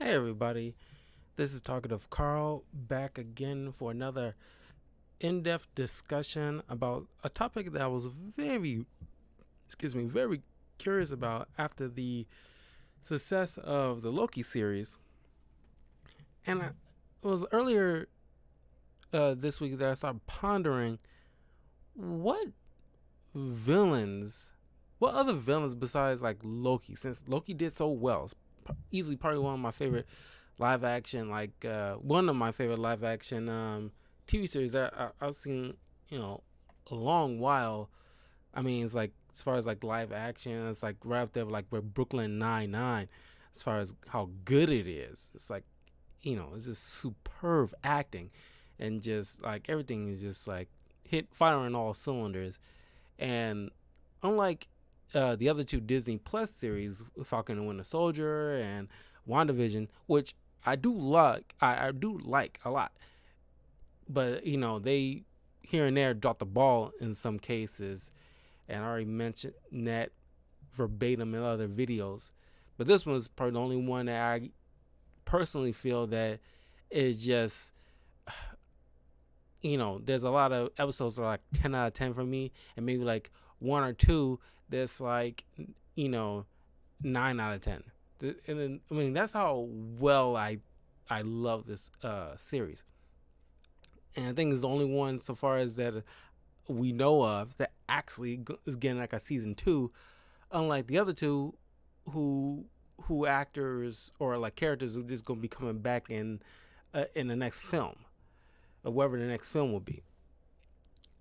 Hey everybody, this is Talkative Carl back again for another in-depth discussion about a topic that I was very curious about after the success of the Loki series. And it was earlier this week that I started pondering what villains, what other villains besides like Loki, since Loki did so well, it's easily probably one of my favorite live action, one of my favorite live action TV series that I've seen, a long while. I mean, it's like as far as like live action, it's like right up there with like Brooklyn Nine, as far as how good it is. It's like, it's just superb acting, and just like everything is just like hit firing all cylinders. And unlike the other two Disney Plus series, Falcon and Winter Soldier and WandaVision, which I do like a lot, but they here and there drop the ball in some cases, and I already mentioned that verbatim in other videos. But this one's probably the only one that I personally feel that is just, there's a lot of episodes that are like 10 out of 10 for me, and maybe like one or two that's like, you know, 9 out of 10. And then, I mean, that's how well I love this series. And I think it's the only one so far as that we know of that actually is getting like a season two, unlike the other two, who actors or like characters are just gonna be coming back in the next film, or whatever the next film will be.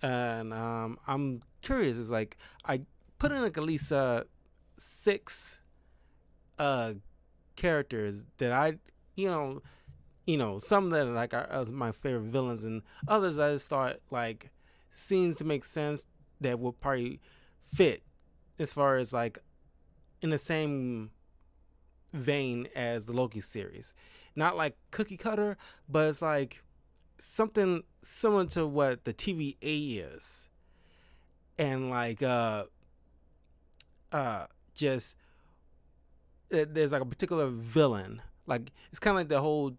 And I'm curious. Is like I put in like at least six uh characters that you know some that are like are my favorite villains, and others I just thought like seems to make sense that will probably fit as far as like in the same vein as the Loki series. Not like cookie cutter, but it's like something similar to what the TVA is. And like just there's like a particular villain. Like it's kind of like the whole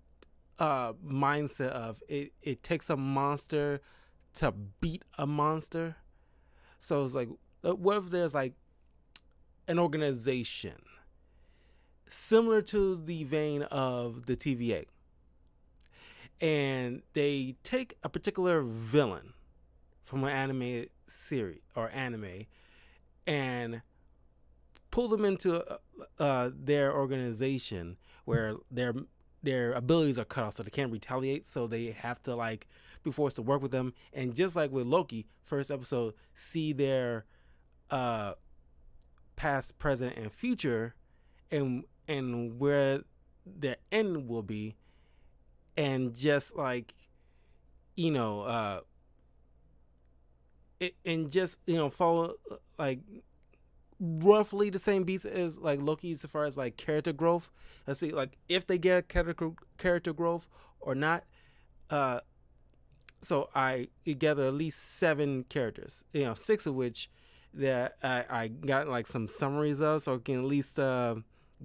mindset of it takes a monster to beat a monster. So it's like what if there's like an organization similar to the vein of the TVA, and they take a particular villain from an anime series or anime and pull them into their organization where their abilities are cut off, so they can't retaliate. So they have to like be forced to work with them. And just like with Loki, first episode, see their uh, past, present, and future, and where their end will be, and just like you know, and just follow like roughly the same beats as like Loki as far as like character growth. Let's see, like if they get character growth or not. Uh, so I gather at least 7 characters. Six of which that I got like some summaries of, so I can at least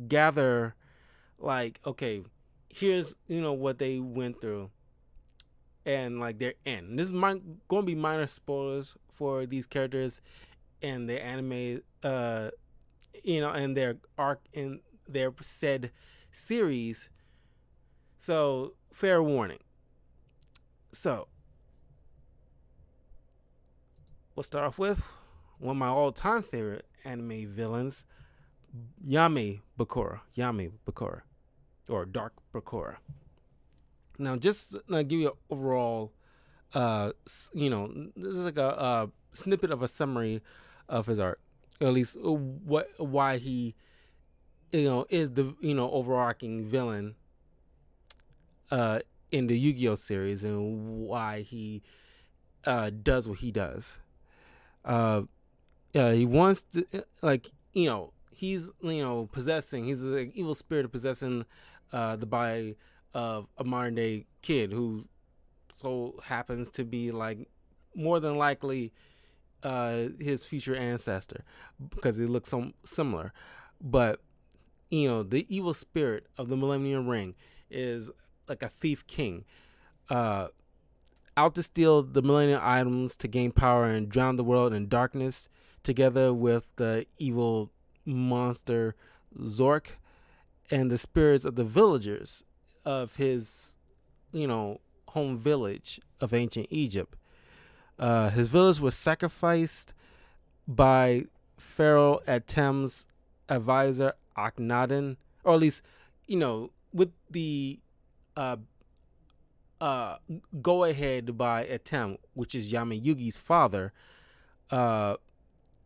gather like okay, here's what they went through and like their end. This is going to be minor spoilers for these characters and their anime, and their arc in their said series. So fair warning. So we'll start off with one of my all-time favorite anime villains, Yami Bakura, or Dark Bakura. Now, just to give you an overall, this is like a snippet of a summary of his art, or at least why he, is the overarching villain in the Yu-Gi-Oh series, and why he does what he does. He wants to he's possessing. He's an evil spirit possessing the body of a modern day kid who so happens to be like more than likely his future ancestor because they look so similar. But the evil spirit of the Millennium Ring is like a thief king, uh, out to steal the Millennium items to gain power and drown the world in darkness, together with the evil monster Zork and the spirits of the villagers of his, home village of ancient Egypt. His village was sacrificed by Pharaoh Atem's advisor Akhenaten, or at least, with the uh, uh, go ahead by Atem, which is Yami Yugi's father. Uh,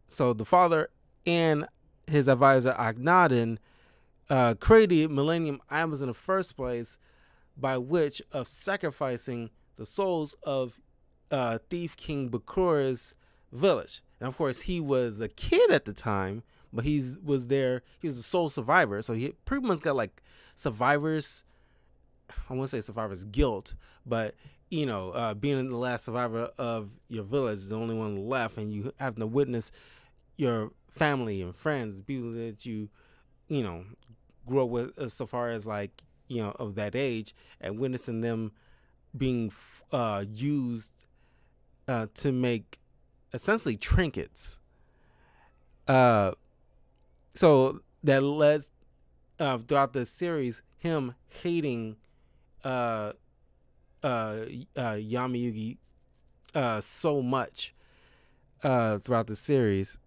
so the father and his advisor Akhenaten created Millennium Items in the first place, by which of sacrificing the souls of Thief King Bakura's village. And of course, he was a kid at the time, but he was there. He was the sole survivor, so he pretty much got like survivors. I won't say survivor's guilt, but being the last survivor of your village, the only one left, and you have to witness your family and friends, people that you grew up with, so far as like of that age, and witnessing them being used to make essentially trinkets. So that led throughout the series him hating Yami Yugi so much throughout the series.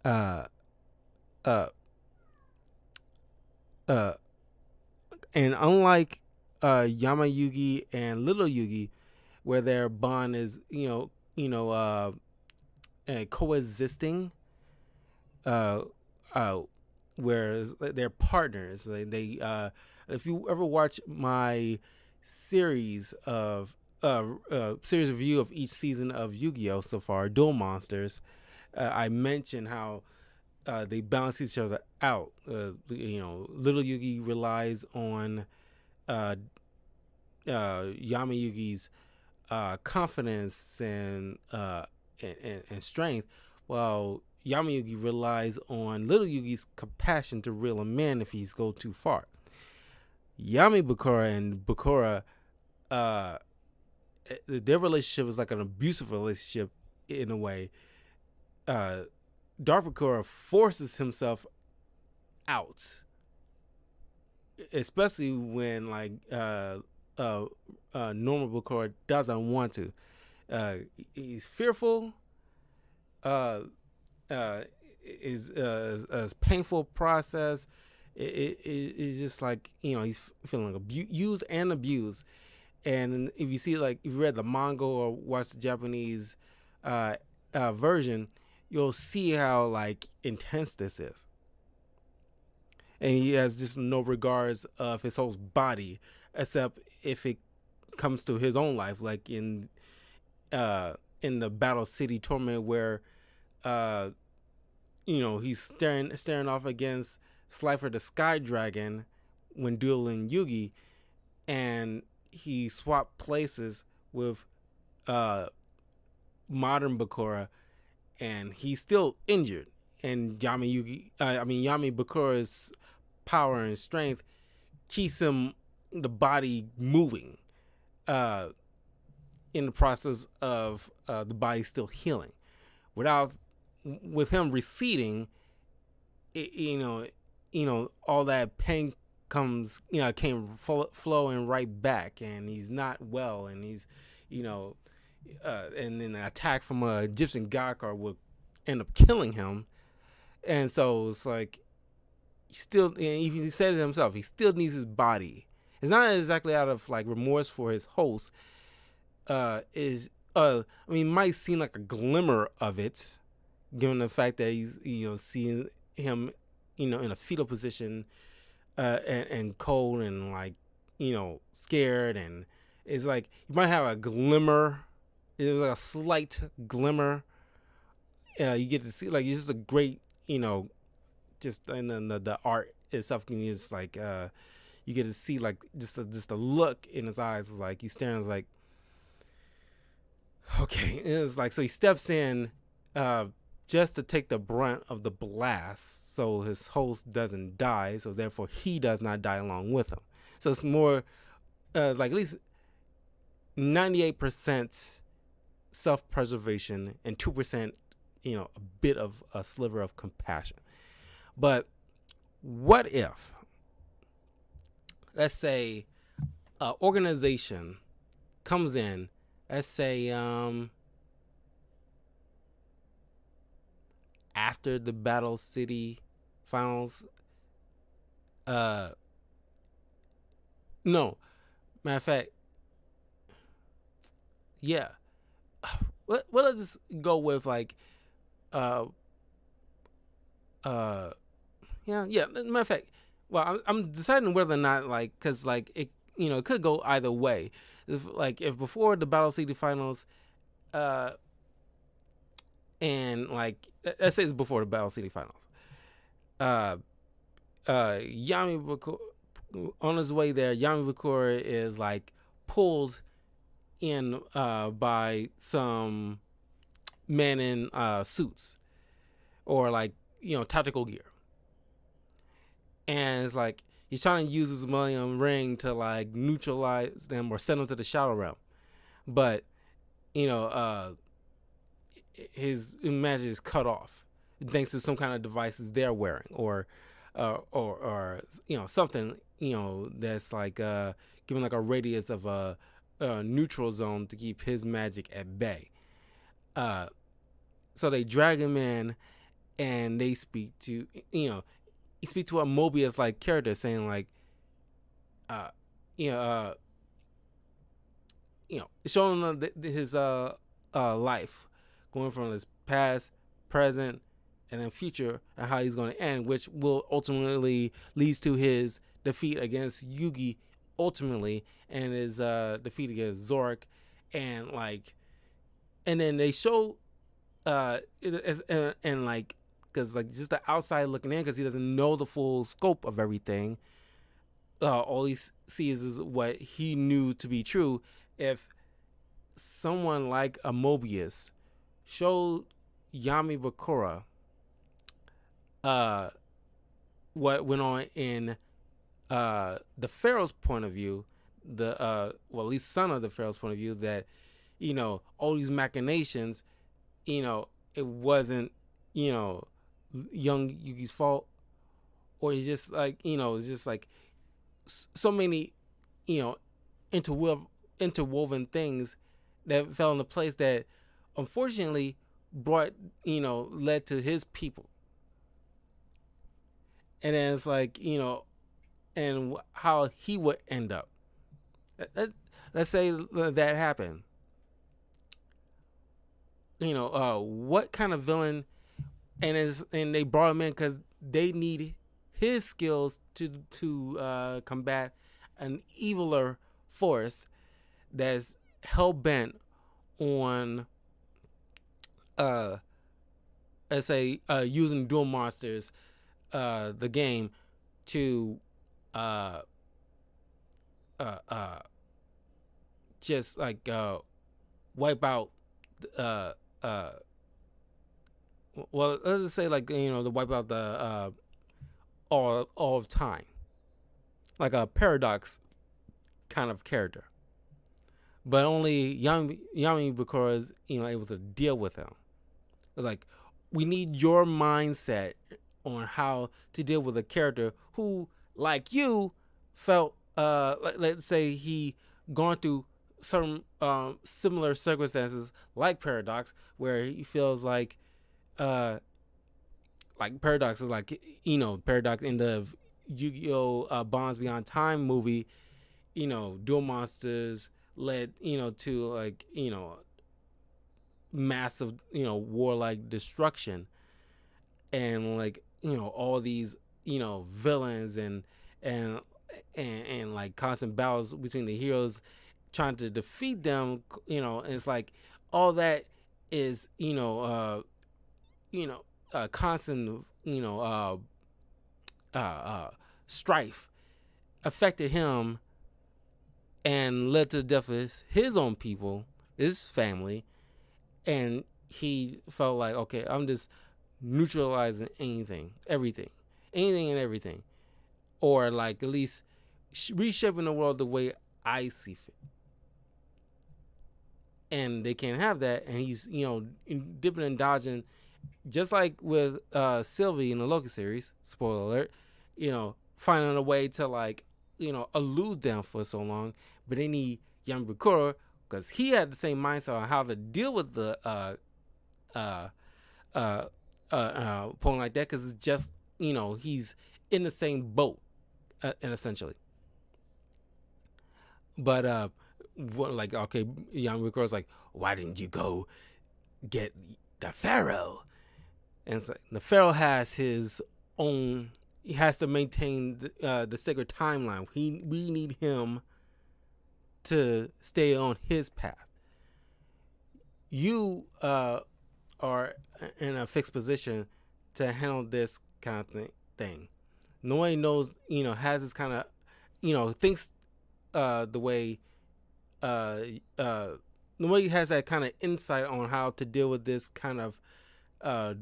Uh, uh, and unlike Yama Yugi and Little Yugi, where their bond is coexisting, whereas they're partners. They if you ever watch my series review of each season of Yu-Gi-Oh so far, Duel Monsters, I mentioned how they balance each other out. Little Yugi relies on Yami Yugi's confidence and strength, while Yami Yugi relies on Little Yugi's compassion to reel him in if he's go too far. Yami Bakura and Bakura, their relationship is like an abusive relationship in a way. Dark Bakura forces himself out, especially when like normal Bakura doesn't want to. He's fearful. Is a painful process. It's just like he's feeling like used and abused. And if you see, like, if you read the manga or watch the Japanese version, you'll see how like intense this is. And he has just no regards of his whole body, except if it comes to his own life, like in the Battle City Tournament, where he's staring off against Slifer the Sky Dragon when dueling Yugi, and he swapped places with modern Bakura, and he's still injured. And Yami Bakura's power and strength keeps the body moving in the process of the body still healing. With him receding, all that pain came flowing right back, and he's not well, and he's, and then an attack from a Egyptian god card would end up killing him. And so it's like, he said it himself, he still needs his body. It's not exactly out of like remorse for his host. Might seem like a glimmer of it, given the fact that he's seeing him in a fetal position, and cold and like scared, and it's like you might have a glimmer. It was like a slight glimmer. You get to see, like, it's just a great just in the art itself. Can just like you get to see like just a look in his eyes. It's like he's staring. It's like, okay, it's like, so he steps in just to take the brunt of the blast, so his host doesn't die, so therefore he does not die along with him. So it's more like at least 98% self-preservation and 2%, a bit of a sliver of compassion. But what if, let's say, an organization comes in, let's say, after the Battle City finals, no, matter of fact, yeah. Well, let's just go with like, uh, uh, yeah. Matter of fact, well, I'm deciding whether or not, like, because like it could go either way. If before the Battle City finals, and like let's say it's before the Battle City finals, uh, Yami Bakura, on his way there, Yami Bakura is like pulled in by some men in suits or like tactical gear, and it's like he's trying to use his Millennium Ring to like neutralize them or send them to the Shadow Realm, but his magic is cut off thanks to some kind of devices they're wearing, or something that's like giving like a radius of a neutral zone to keep his magic at bay. So they drag him in, and they speak to he speaks to a Mobius like character, saying like uh you know uh showing them his life, going from his past, present, and then future, and how he's going to end, which will ultimately leads to his defeat against Yugi, ultimately, and his defeat against Zorak, and like, and then they show it as and like, because like just the outside looking in, because he doesn't know the full scope of everything. All he sees is what he knew to be true. If someone like a Mobius showed Yami Bakura what went on in the Pharaoh's point of view, at least son of the Pharaoh's point of view, that all these machinations, it wasn't young Yugi's fault, or it's just like it's just like so many interwoven things that fell into place that unfortunately brought led to his people. And then it's like and how he would end up. Let's say that happened. What kind of villain? And they brought him in because they need his skills to combat an eviler force that's hell bent on let's say using Duel Monsters, the game, to just like wipe out well, let's just say like to wipe out the all of time, like a Paradox kind of character, but only Yami Bakura is able to deal with him. Like, we need your mindset on how to deal with a character who, like you, felt let's say he gone through certain similar circumstances like Paradox, where he feels like Paradox is like Paradox in the Yu-Gi-Oh! Bonds Beyond Time movie. Duel Monsters led to like massive warlike destruction, and like all these villains and like constant battles between the heroes trying to defeat them. And it's like all that is constant strife affected him and led to the death of his own people, his family, and he felt like, okay, I'm just neutralizing anything and everything, or like at least reshaping the world the way I see fit. And they can't have that, and he's dipping and dodging, just like with Sylvie in the Loki series. Spoiler alert, finding a way to like elude them for so long, but they need Yamabikura because he had the same mindset on how to deal with the uh, uh, opponent like that, because it's just he's in the same boat, and essentially. But what, like, okay, Yamabikura's like, why didn't you go get the Pharaoh? And it's like the Pharaoh has his own. He has to maintain the sacred timeline. We need him to stay on his path. You are in a fixed position to handle this kind of thing. Nobody knows, has this kind of, thinks the way, uh, uh, nobody has that kind of insight on how to deal with this kind of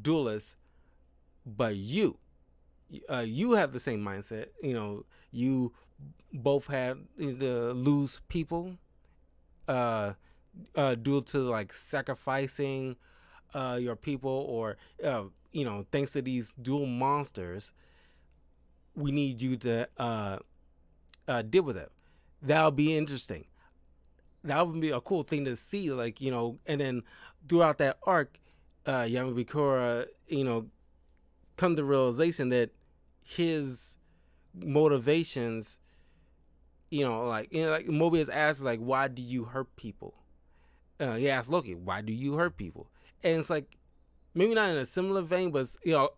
duelist, but you have the same mindset. You both had the lose people, uh, due to like sacrificing your people, or thanks to these dual monsters. We need you to deal with it. That'll be interesting. That would be a cool thing to see, like, and then throughout that arc, Yamabikura, come to the realization that his motivations, like Mobius asks, like, why do you hurt people? He asks Loki, why do you hurt people? And it's like, maybe not in a similar vein, but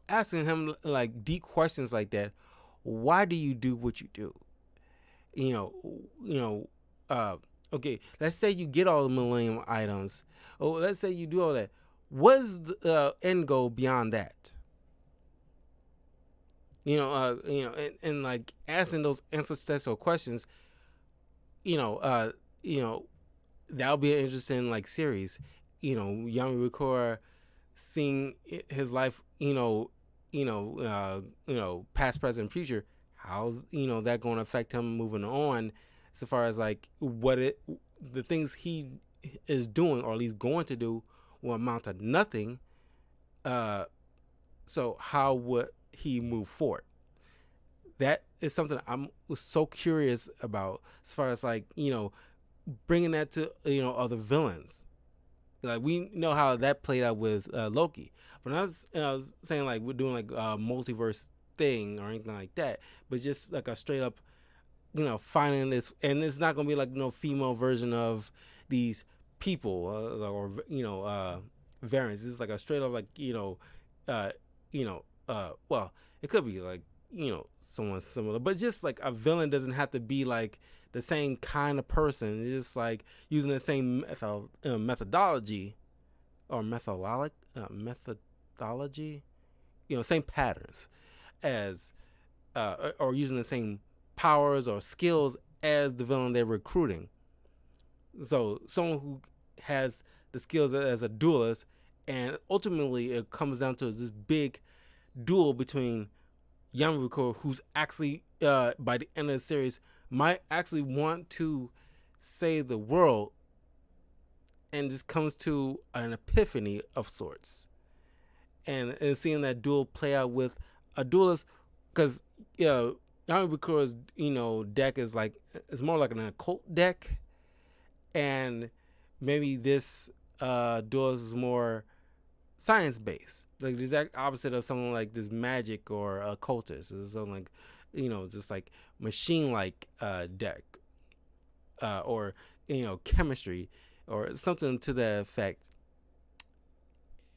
asking him like deep questions like that. Why do you do what you do? You know, you know. Okay, let's say you get all the Millennium items. Oh, let's say you do all that. What is the end goal beyond that? And like asking those ancestral questions, that'll be an interesting like series. Yami seeing his life, past, present, future. How's that going to affect him moving on, as far as like the things he is doing, or at least going to do, will amount to nothing. So how would he move forward? That is something I'm so curious about, as far as like bringing that to other villains. Like, we know how that played out with Loki, but I was saying like we're doing like a multiverse thing or anything like that, but just like a straight up finding this, and it's not gonna be like no female version of these people, or variants. It's like a straight up like uh, well, it could be like someone similar, but just like a villain doesn't have to be like the same kind of person. It's just like using the same methodology, or methodology, same patterns as, or using the same powers or skills as the villain they're recruiting. So someone who has the skills as a duelist, and ultimately it comes down to this big duel between Yamabuko, who's actually by the end of the series might actually want to save the world, and just comes to an epiphany of sorts, and seeing that duel play out with a duelist, because Yamabuko's deck is like, it's more like an occult deck, and maybe this duelist is more science based, like the exact opposite of something like this magic or occultist. It's something like just like machine like deck, or chemistry or something to that effect.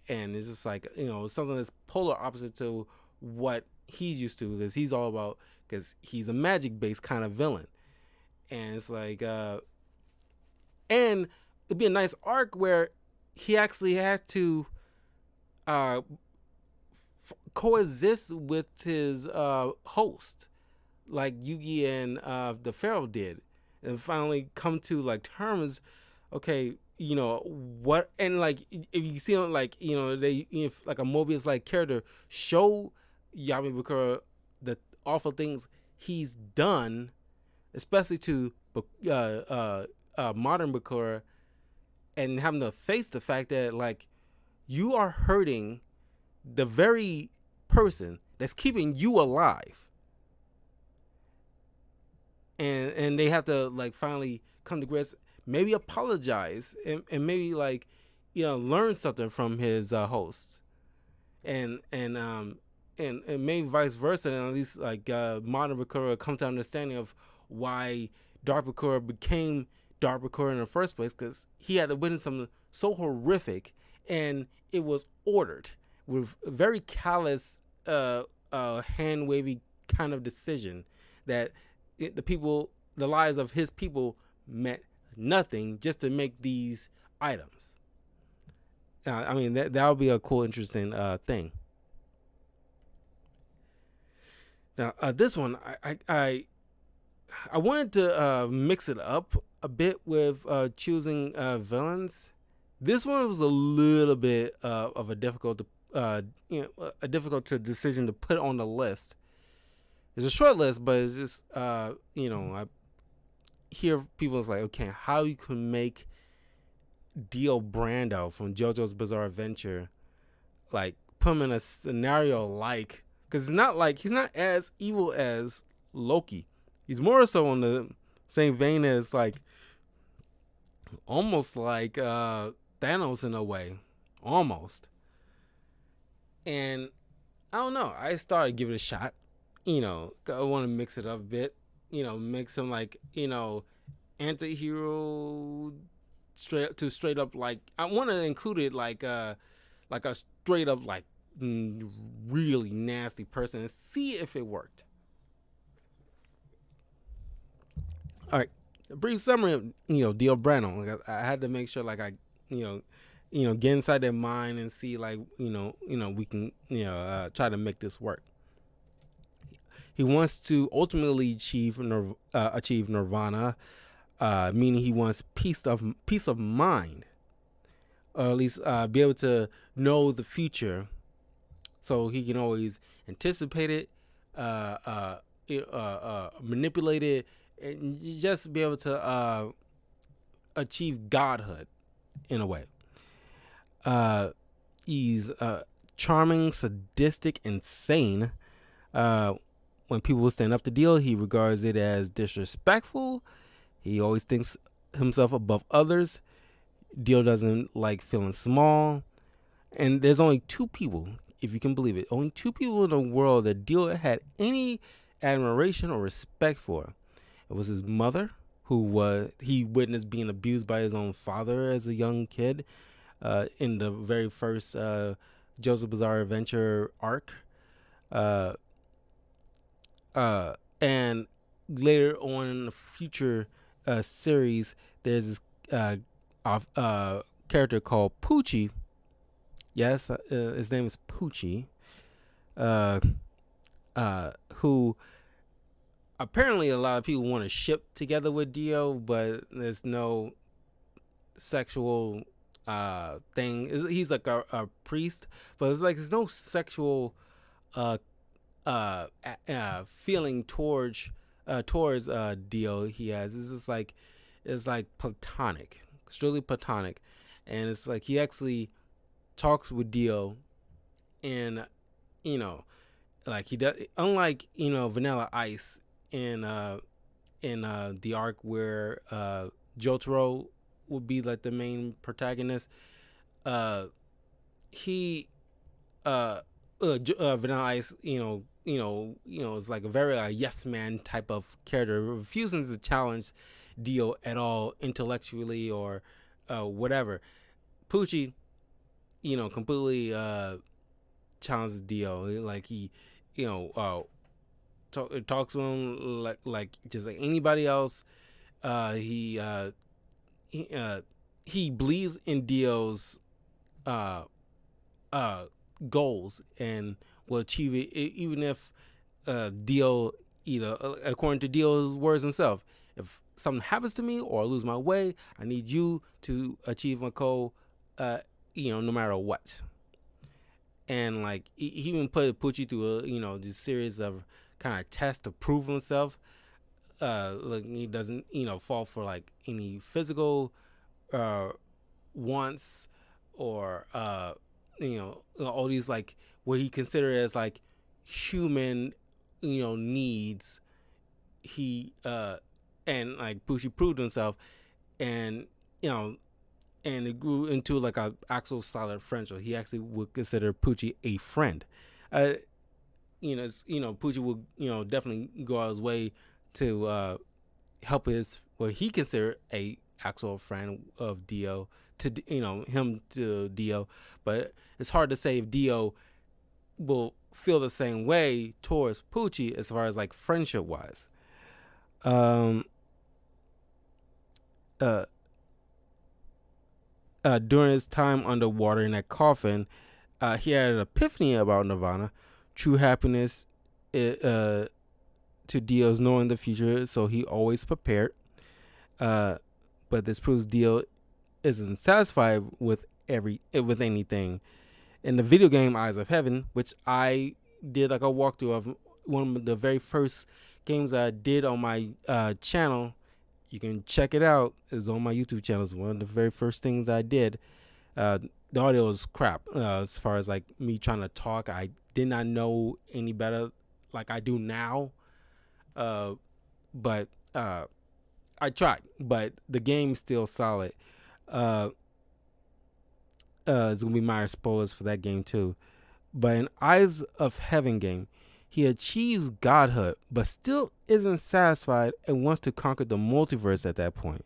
And it's just like something that's polar opposite to what he's used to, because he's all about, because he's a magic based kind of villain. And it's like and it'd be a nice arc where he actually has to coexist with his host, like Yugi and the Pharaoh did, and finally come to like terms. Okay, what, and like if you see him, like they, if like a Mobius like character, show Yami Bakura the awful things he's done, especially to modern Bakura, and having to face the fact that like you are hurting the very person that's keeping you alive, and they have to like finally come to grips, maybe apologize, and maybe like learn something from his host, and maybe vice versa, and at least like modern Bakura come to understanding of why Dark Bakura became Dark Bakura in the first place, because he had to witness something so horrific, and it was ordered with a very callous, hand wavy kind of decision that the lives of his people meant nothing just to make these items. I mean, that would be a cool, interesting thing. Now, this one, I wanted to mix it up a bit with choosing villains. This one was a little bit of a difficult decision to put on the list. It's a short list, but it's just I hear people's like, okay, how you can make Dio Brando from JoJo's Bizarre Adventure, like put him in a scenario like, because it's not like he's not as evil as Loki. He's more so on the same vein as like almost like Thanos in a way, almost. And I don't know. I started giving it a shot. I want to mix it up a bit. Make some like anti-hero straight up like, I want to include it like a straight up like really nasty person and see if it worked. All right, a brief summary of Dio Brando. Like I had to make sure like I get inside their mind and see like we can try to make this work. He wants to ultimately achieve nirvana, meaning he wants peace of mind, or at least be able to know the future, so he can always anticipate it, manipulate it, and just be able to achieve godhood in a way. He's charming, sadistic, insane. When people stand up to Dio, he regards it as disrespectful. He always thinks himself above others. Dio doesn't like feeling small. And there's only two people, if you can believe it, only two people in the world that Dio had any admiration or respect for. It was his mother, who he witnessed being abused by his own father as a young kid in the very first JoJo's Bizarre Adventure arc. And later on in the future series, there's this character called Pucci. Yes, his name is Pucci, who apparently a lot of people want to ship together with Dio, but there's no sexual thing. He's like a priest, but it's like there's no sexual feeling towards Dio. He has, it's like platonic, strictly platonic, and it's like he actually talks with Dio, and like he does, unlike Vanilla Ice in the arc where Jotaro would be like the main protagonist. Vanilla Ice, is like a very yes man type of character, refusing to challenge Dio at all intellectually or whatever. Pucci, completely challenges Dio. Like he, talks to him like just like anybody else. He believes in Dio's goals and will achieve it, even if Dio, either according to Dio's words himself, if something happens to me or I lose my way, I need you to achieve my goal, no matter what. And like he even put you through this series of kind of tests to prove himself. Like he doesn't fall for like any physical wants or all these like what he considered as like human needs. He and like Poochie proved himself, and and it grew into like a actual solid friendship. He actually would consider Poochie a friend. uh Poochie would definitely go out his way to help his what he considered a actual friend of Dio to him to Dio, but it's hard to say if Dio will feel the same way towards Poochie as far as like friendship wise. Um, uh, During his time underwater in that coffin, he had an epiphany about Nirvana, true happiness. To Dio's knowing the future, so he always prepared. But this proves Dio isn't satisfied with anything. In the video game Eyes of Heaven, which I did like a walkthrough of, one of the very first games I did on my channel. You can check it out. It's on my YouTube channel. It's one of the very first things I did. The audio was crap as far as like me trying to talk. I did not know any better like I do now. But I tried. But the game's still solid. It's gonna be minor spoilers for that game too. But in Eyes of Heaven game, he achieves godhood, but still isn't satisfied and wants to conquer the multiverse at that point.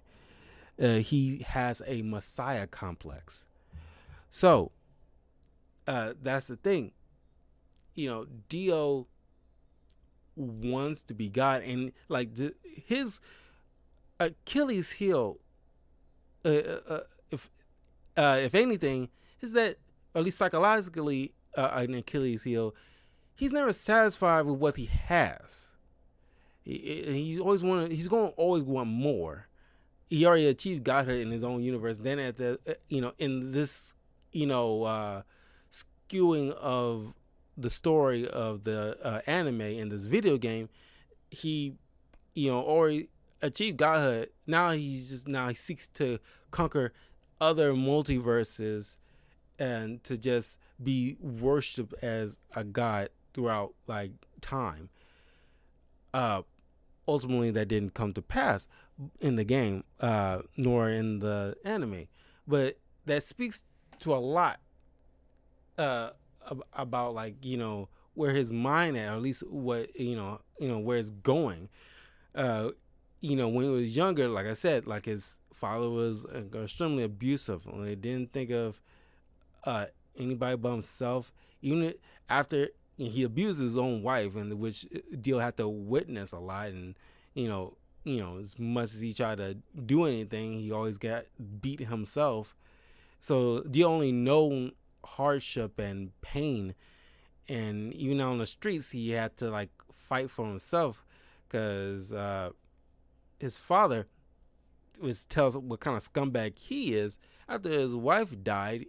He has a messiah complex. So, that's the thing. Dio wants to be God, and like his Achilles heel, if anything, is that, or at least psychologically, an Achilles heel. He's never satisfied with what he has. He's always he's going to always want more. He already achieved godhood in his own universe. Then at the in this skewing of the story of the anime in this video game, he already achieved godhood. Now he seeks to conquer other multiverses and to just be worshipped as a god throughout like time. Ultimately that didn't come to pass in the game, nor in the anime, but that speaks to a lot about like where his mind at, or at least what where it's going. When he was younger, like I said, like his father was extremely abusive, and they didn't think of anybody but himself. Even after he abused his own wife, and which Dio had to witness a lot, and as much as he tried to do anything, he always got beat himself. So Dio only known hardship and pain, and even on the streets he had to like fight for himself, because his father tells what kind of scumbag he is. After his wife died,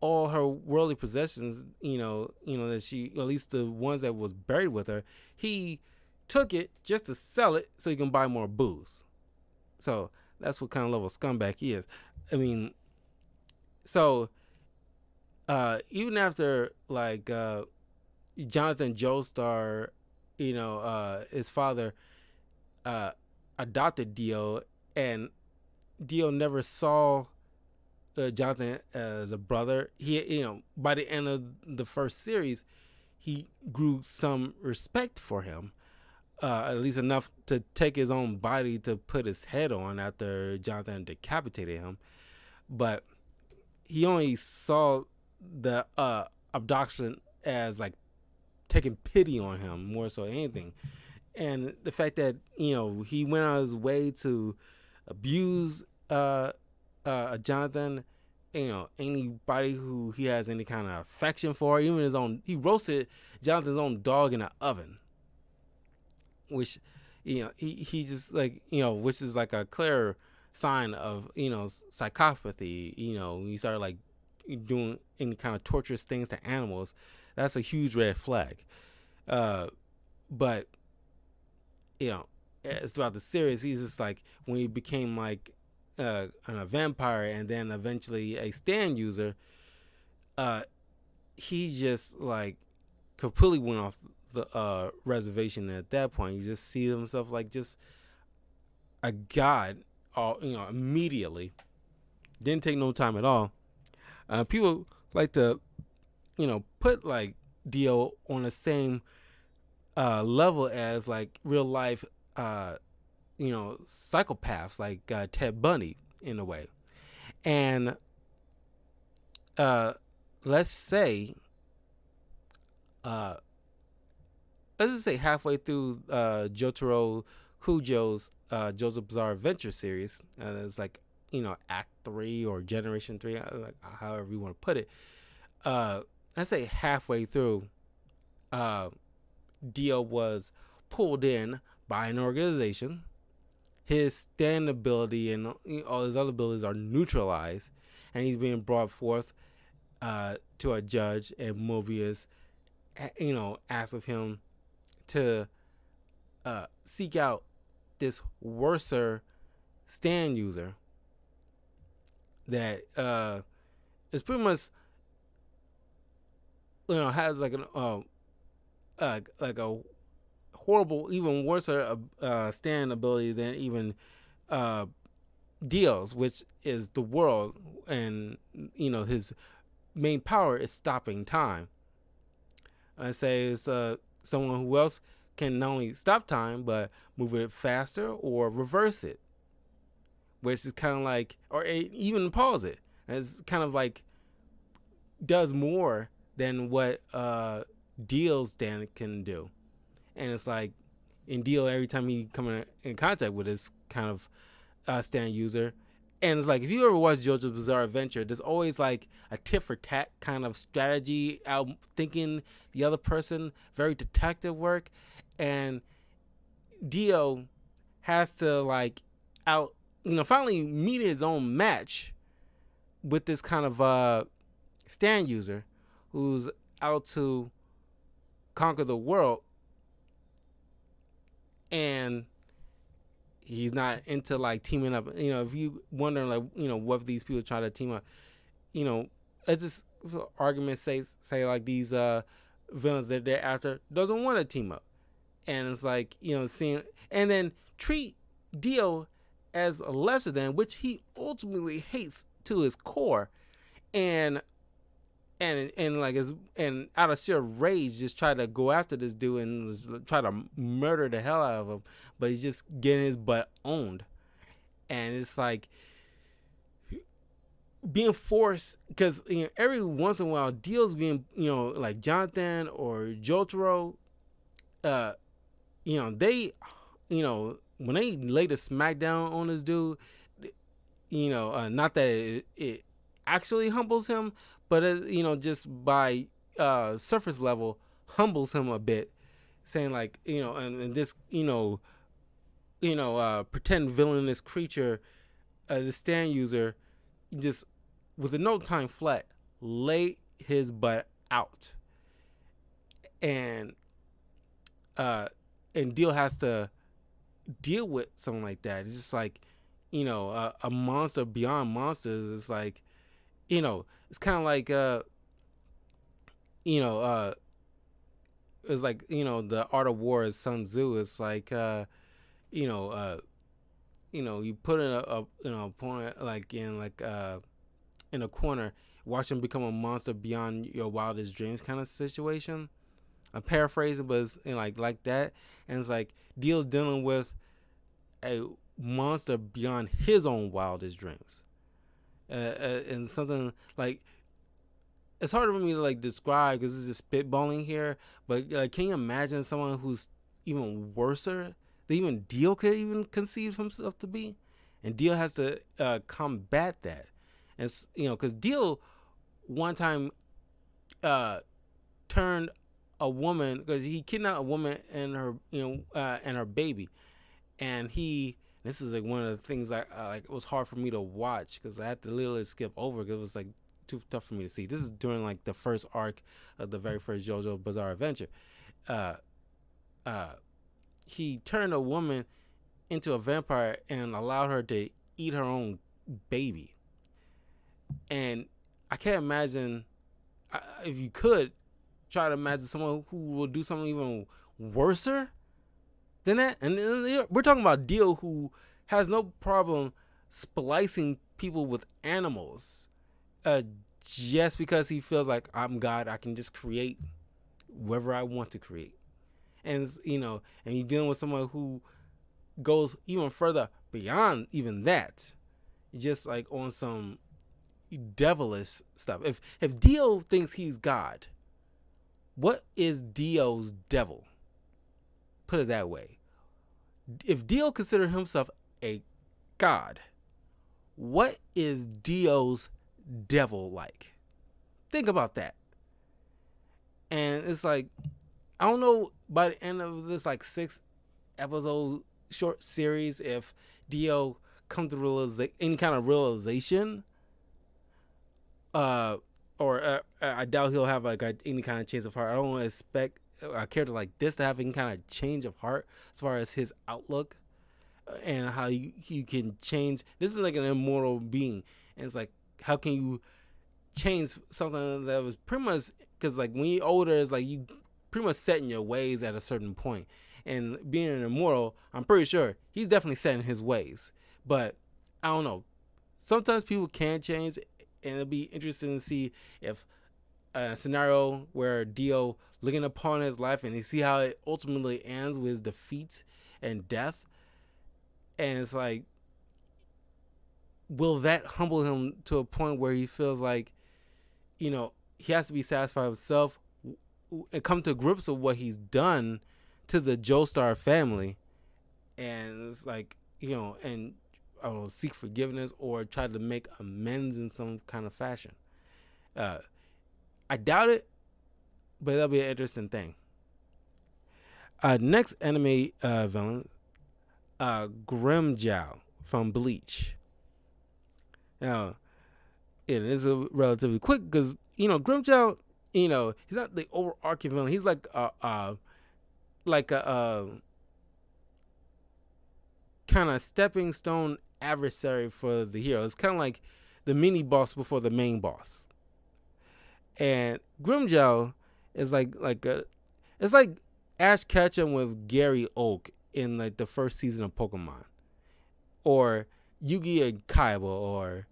all her worldly possessions, that she, at least the ones that was buried with her, he took it just to sell it so he can buy more booze. So that's what kind of level scumbag he is. I mean, so even after like Jonathan Joestar, his father adopted Dio, and Dio never saw Jonathan as a brother. He, by the end of the first series, he grew some respect for him, at least enough to take his own body to put his head on after Jonathan decapitated him. But he only saw the abduction as like taking pity on him more so than anything. And the fact that he went out of his way to abuse Jonathan, anybody who he has any kind of affection for, even his own, he roasted Jonathan's own dog in an oven, which he just like, which is like a clear sign of, psychopathy. When you start like doing any kind of torturous things to animals, that's a huge red flag. But it's throughout the series, he's just like, when he became like a vampire and then eventually a stand user, he just like completely went off the reservation. And at that point, you just see himself like just a god, all immediately. Didn't take no time at all. People like to put like Dio on the same level as like real life psychopaths like Ted Bundy in a way. And let's say halfway through Jotaro Kujo's JoJo's Bizarre Adventure series, it's like Act 3 or Generation 3, like however you want to put it. Let's say halfway through, Dio was pulled in by an organization. His stand ability and all his other abilities are neutralized, and he's being brought forth to a judge, and Mobius asks of him to seek out this worser stand user that is pretty much has like an like a horrible, even worse stand ability than even Dio's, which is the world, and his main power is stopping time. I say it's someone who else can not only stop time but move it faster or reverse it, which is kind of like, or even pause it. And it's kind of like does more than what Dio's stand can do. And it's like in Dio, every time he come in contact with this kind of stand user, and it's like, if you ever watch JoJo's Bizarre Adventure, there's always like a tit for tat kind of strategy, out thinking the other person, very detective work, and Dio has to like finally meet his own match with this kind of stand user who's out to conquer the world, and he's not into like teaming up. If you wondering like what these people try to team up, it's just arguments say like these villains that they're after doesn't want to team up, and it's like seeing, and then treat Dio as a lesser than, which he ultimately hates to his core, and like and out of sheer rage just try to go after this dude and try to murder the hell out of him, but he's just getting his butt owned. And it's like being forced, because every once in a while Dio's being like Jonathan or Jotaro, they when they lay the smackdown on this dude, not that it actually humbles him, but just by surface level humbles him a bit, saying like and this pretend villainous creature, the stand user, just with a no time flat lay his butt out, and Dio has to deal with something like that. It's just like a monster beyond monsters. It's like it's kind of like it's like the Art of War is Sun Tzu. It's like you put in a opponent like in a corner, watch him become a monster beyond your wildest dreams kind of situation. I'm paraphrasing, but it's like that. And it's like Dio's dealing with a monster beyond his own wildest dreams, and something like, it's hard for me to like describe because it's just spitballing here. But can you imagine someone who's even worser than even Dio could even conceive himself to be, and Dio has to combat that, and because Dio one time turned a woman, because he kidnapped a woman and her and her baby, and this is like one of the things like it was hard for me to watch because I had to literally skip over because it was like too tough for me to see. This is during like the first arc of the very first JoJo Bizarre Adventure. Uh, uh, he turned a woman into a vampire and allowed her to eat her own baby. And I can't imagine if you could try to imagine someone who will do something even worser than that. And we're talking about Dio, who has no problem splicing people with animals, just because he feels like I'm God, I can just create whatever I want to create. And and you're dealing with someone who goes even further beyond even that, just like on some devilish stuff. If Dio thinks he's God, what is Dio's devil? Put it that way. If Dio considers himself a god, what is Dio's devil like? Think about that. And it's like, I don't know by the end of this like 6-episode short series if Dio come to any kind of realization, or I doubt he'll have like any kind of change of heart. I don't expect a character like this to have any kind of change of heart as far as his outlook, and how you can change. This is like an immortal being, and it's like, how can you change something that was pretty much, because like when you're older, it's like you pretty much set in your ways at a certain point. And being an immortal, I'm pretty sure he's definitely set in his ways. But I don't know. Sometimes people can change, and it'll be interesting to see if a scenario where Dio looking upon his life and you see how it ultimately ends with his defeat and death. And it's like, will that humble him to a point where he feels like, he has to be satisfied with himself and come to grips with what he's done to the Joestar family, and it's like, and I don't know, seek forgiveness or try to make amends in some kind of fashion. I doubt it, but that'll be an interesting thing. Next anime villain, Grimmjow from Bleach. Now, it is a relatively quick because Grimmjow, he's not the overarching villain. He's like a kind of stepping stone adversary for the hero. It's kind of like the mini boss before the main boss. And Grimmjow is it's like Ash Ketchum with Gary Oak in like the first season of Pokemon, or Yugi and Kaiba, or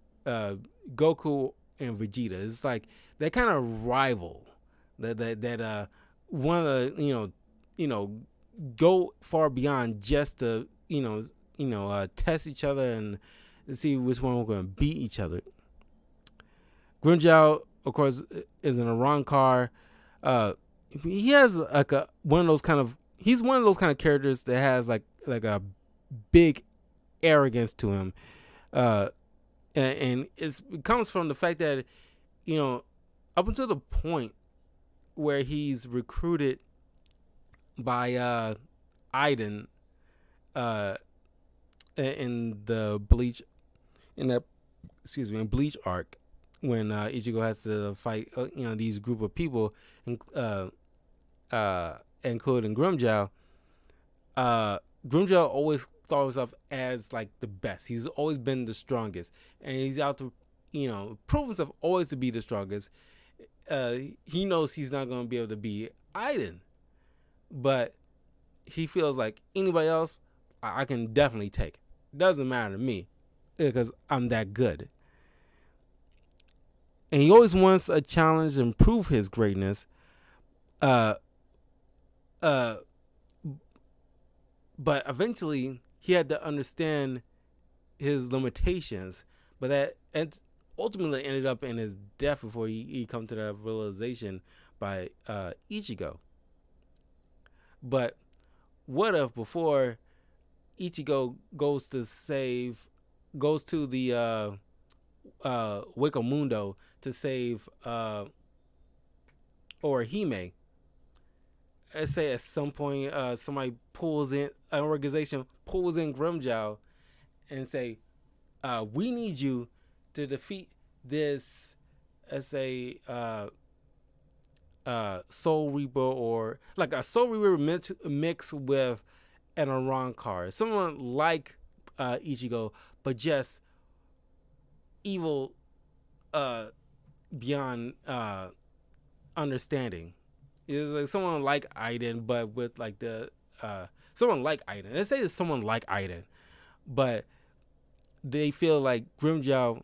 Goku and Vegeta. It's like that kind of rival that one of the go far beyond just to test each other and see which one we're going to beat each other. Grimmjow, of course, is an Arrancar. He has like one of those kind of characters that has like a big arrogance to him, and it comes from the fact that up until the point where he's recruited by Aiden in the Bleach in Bleach arc, when Ichigo has to fight these group of people, including Grimmjow. Grimmjow always thought himself as like the best. He's always been the strongest, and he's out to prove himself always to be the strongest. He knows he's not going to be able to beat Aiden, but he feels like anybody else I can definitely take. Doesn't matter to me because I'm that good. And he always wants a challenge and prove his greatness. But eventually he had to understand his limitations. But that ultimately ended up in his death before he come to that realization by Ichigo. But what if before Ichigo goes to the Wakamundo to save Orihime, let's say at some point, somebody pulls in an organization pulls in Grimjow and say, we need you to defeat this, let's say, Soul Reaper, or like a Soul Reaper mixed with an Arrancar, someone like Ichigo, but just evil beyond understanding. It's like someone like Aiden, but with like the someone like Aiden. Let's say it's someone like Aiden, but they feel like Grimjow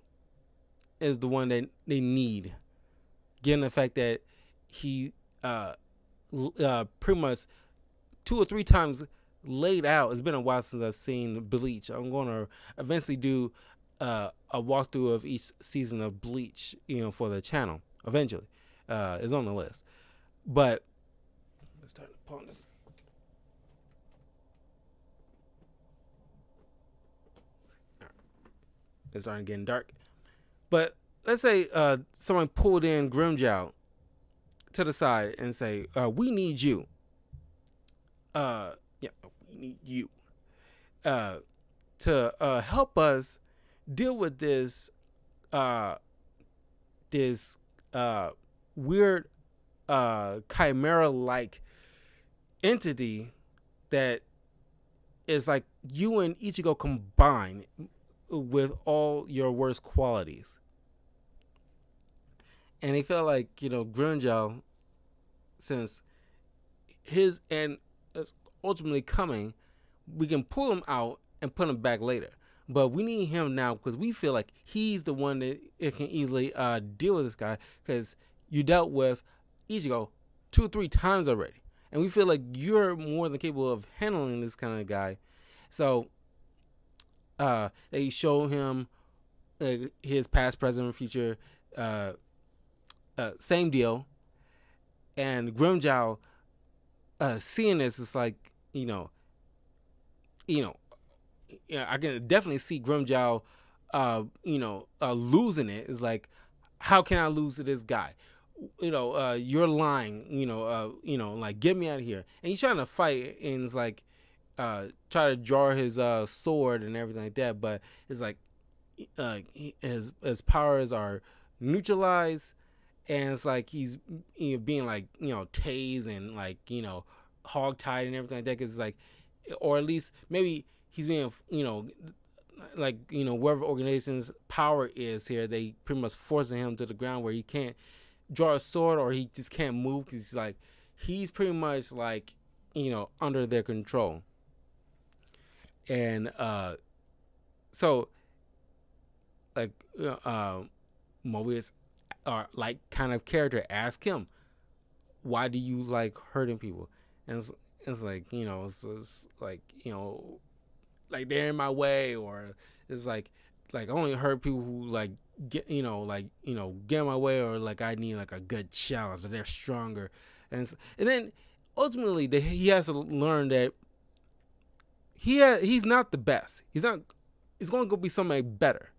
is the one that they need, given the fact that he pretty much 2 or 3 times laid out. It's been a while since I've seen Bleach. I'm going to eventually do a walkthrough of each season of Bleach, for the channel. Eventually, it's on the list. But let's start upon this. It's starting getting dark. But let's say someone pulled in Grimjow to the side and say, "We need you. We need you to help us deal with this weird chimera-like entity that is like you and Ichigo combined with all your worst qualities." And they felt like, Grimjow, since his end is ultimately coming, we can pull him out and put him back later. But we need him now because we feel like he's the one that it can easily deal with this guy, because you dealt with Ichigo 2 or 3 times already. And we feel like you're more than capable of handling this kind of guy. So they show him his past, present, and future. Same deal. And Grimjow seeing this is like, I can definitely see Grimjow, losing it. It's like, how can I lose to this guy? You're lying. Like, get me out of here. And he's trying to fight, and it's like, try to draw his sword and everything like that. But it's like, his powers are neutralized, and it's like he's being like tased and like hogtied and everything like that. Cause it's like, or at least maybe he's being wherever organization's power is here, they pretty much forcing him to the ground where he can't draw a sword, or he just can't move, because he's pretty much like under their control. And so like Mobius, like kind of character, ask him, why do you like hurting people? And it's like, it's like, like they're in my way, or it's like I only hurt people who like get get in my way, or like I need like a good challenge, or they're stronger. And then ultimately he has to learn that he's not the best. He's going to go be somebody better.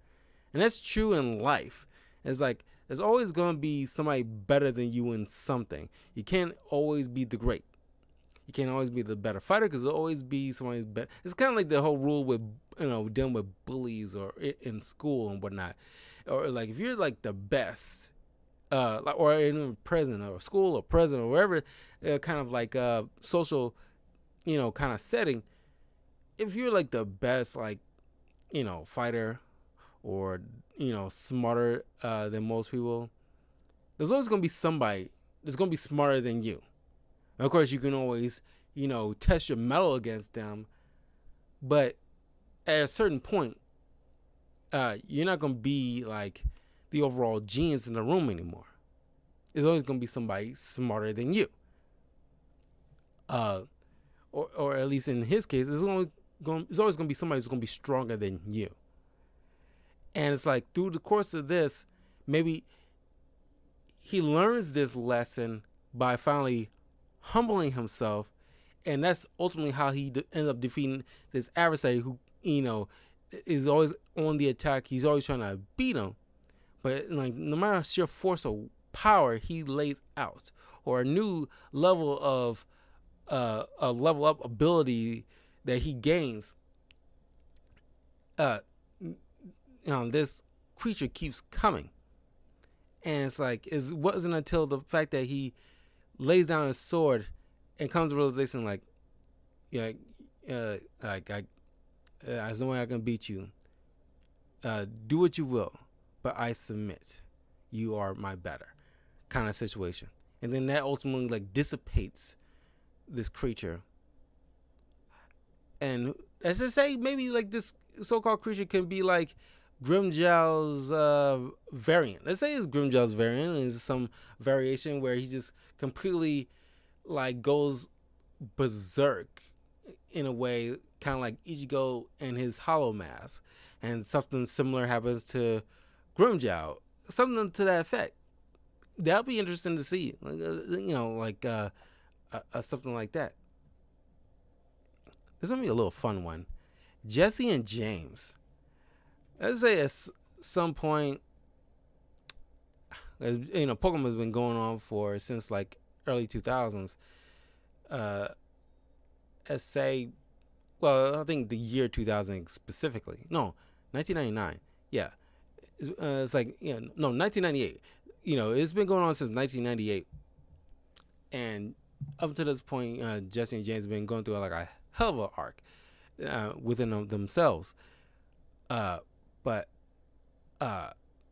And that's true in life. It's like there's always going to be somebody better than you in something. You can't always be the great. You can't always be the better fighter, because there'll always be somebody better. It's kind of like the whole rule with dealing with bullies or in school and whatnot. Or like if you're like the best, or in prison or school or prison or wherever, kind of like social, kind of setting. If you're like the best, like fighter, or smarter than most people, there's always gonna be somebody that's gonna be smarter than you. And of course, you can always test your mettle against them, but at a certain point, you're not gonna be like the overall genius in the room anymore. There's always gonna be somebody smarter than you, or at least in his case, there's always gonna be somebody who's gonna be stronger than you. And it's like through the course of this, maybe he learns this lesson by finally humbling himself, and that's ultimately how he ends up defeating this adversary who is always on the attack. He's always trying to beat him, but like no matter sheer force of power he lays out, or a new level of a level up ability that he gains, uh, this creature keeps coming, and it's like it wasn't until the fact that he lays down his sword and comes to the realization like, yeah, there's no way I can beat you. Do what you will, but I submit. You are my better, kind of situation. And then that ultimately like dissipates this creature. And as I say, maybe like this so-called creature can be like Grimmjow's variant. Let's say it's Grimmjow's variant, and it's some variation where he just completely like goes berserk in a way, kind of like Ichigo and his Hollow Mask, and something similar happens to Grimmjow, something to that effect. That'll be interesting to see, something like that. This is gonna be a little fun one. Jesse and James. Let's say at some point, Pokemon has been going on since like early 2000s. Let's say, well, I think the year 2000 specifically. No, 1999. Yeah, it's like 1998. It's been going on since 1998, and up to this point, Jesse and James have been going through like a hell of an arc within themselves. But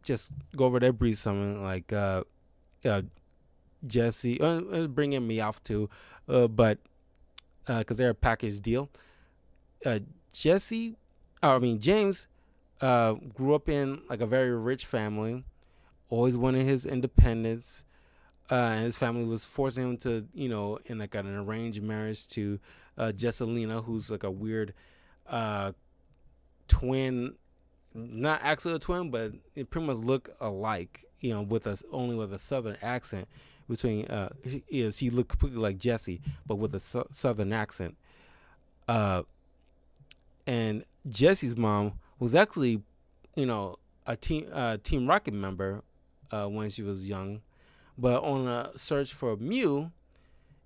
just go over there, brief something like Jesse, bring in Meowth too, but because they're a package deal. James grew up in like a very rich family, always wanted his independence. And his family was forcing him to, in like an arranged marriage to Jesselina, who's like a weird twin, not actually a twin, but it pretty much look alike, only with a southern accent. She looked completely like Jesse, but with a southern accent. And Jesse's mom was actually, a Team Rocket member when she was young. But on a search for Mew,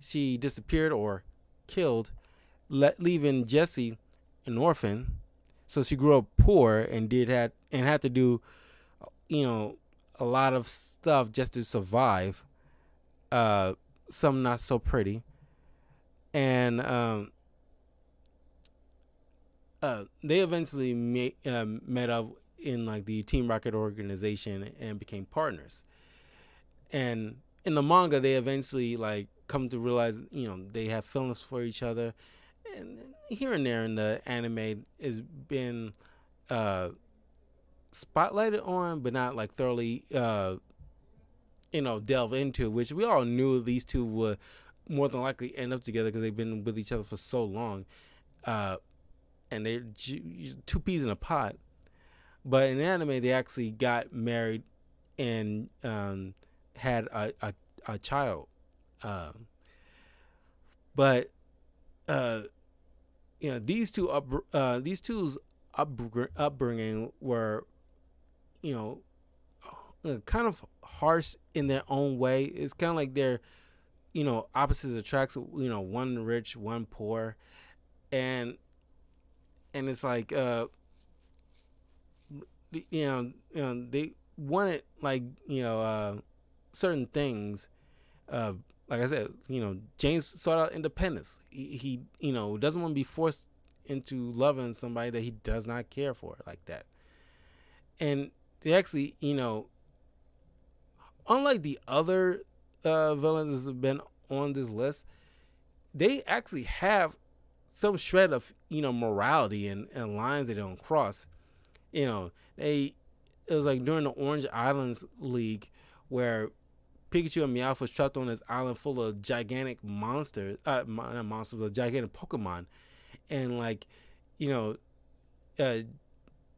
she disappeared or killed, leaving Jesse an orphan. So she grew up poor and had to do, a lot of stuff just to survive. Some not so pretty, and they eventually met up in like the Team Rocket organization and became partners. And in the manga, they eventually like come to realize, they have feelings for each other. And here and there in the anime has been spotlighted on, but not like thoroughly, delve into, which we all knew these two would more than likely end up together because they've been with each other for so long. And they're two peas in a pod. But in the anime, they actually got married and had a child, but these two's upbringing were kind of harsh in their own way. It's kind of like they're opposites attract. One rich, one poor, and it's like they wanted like certain things. Like I said, James sought out independence. He doesn't want to be forced into loving somebody that he does not care for like that. And they actually, unlike the other villains that have been on this list, they actually have some shred of morality and lines they don't cross. It was like during the Orange Islands League where Pikachu and Meowth was trapped on this island full of gigantic monsters, not monsters, but gigantic Pokemon, and like,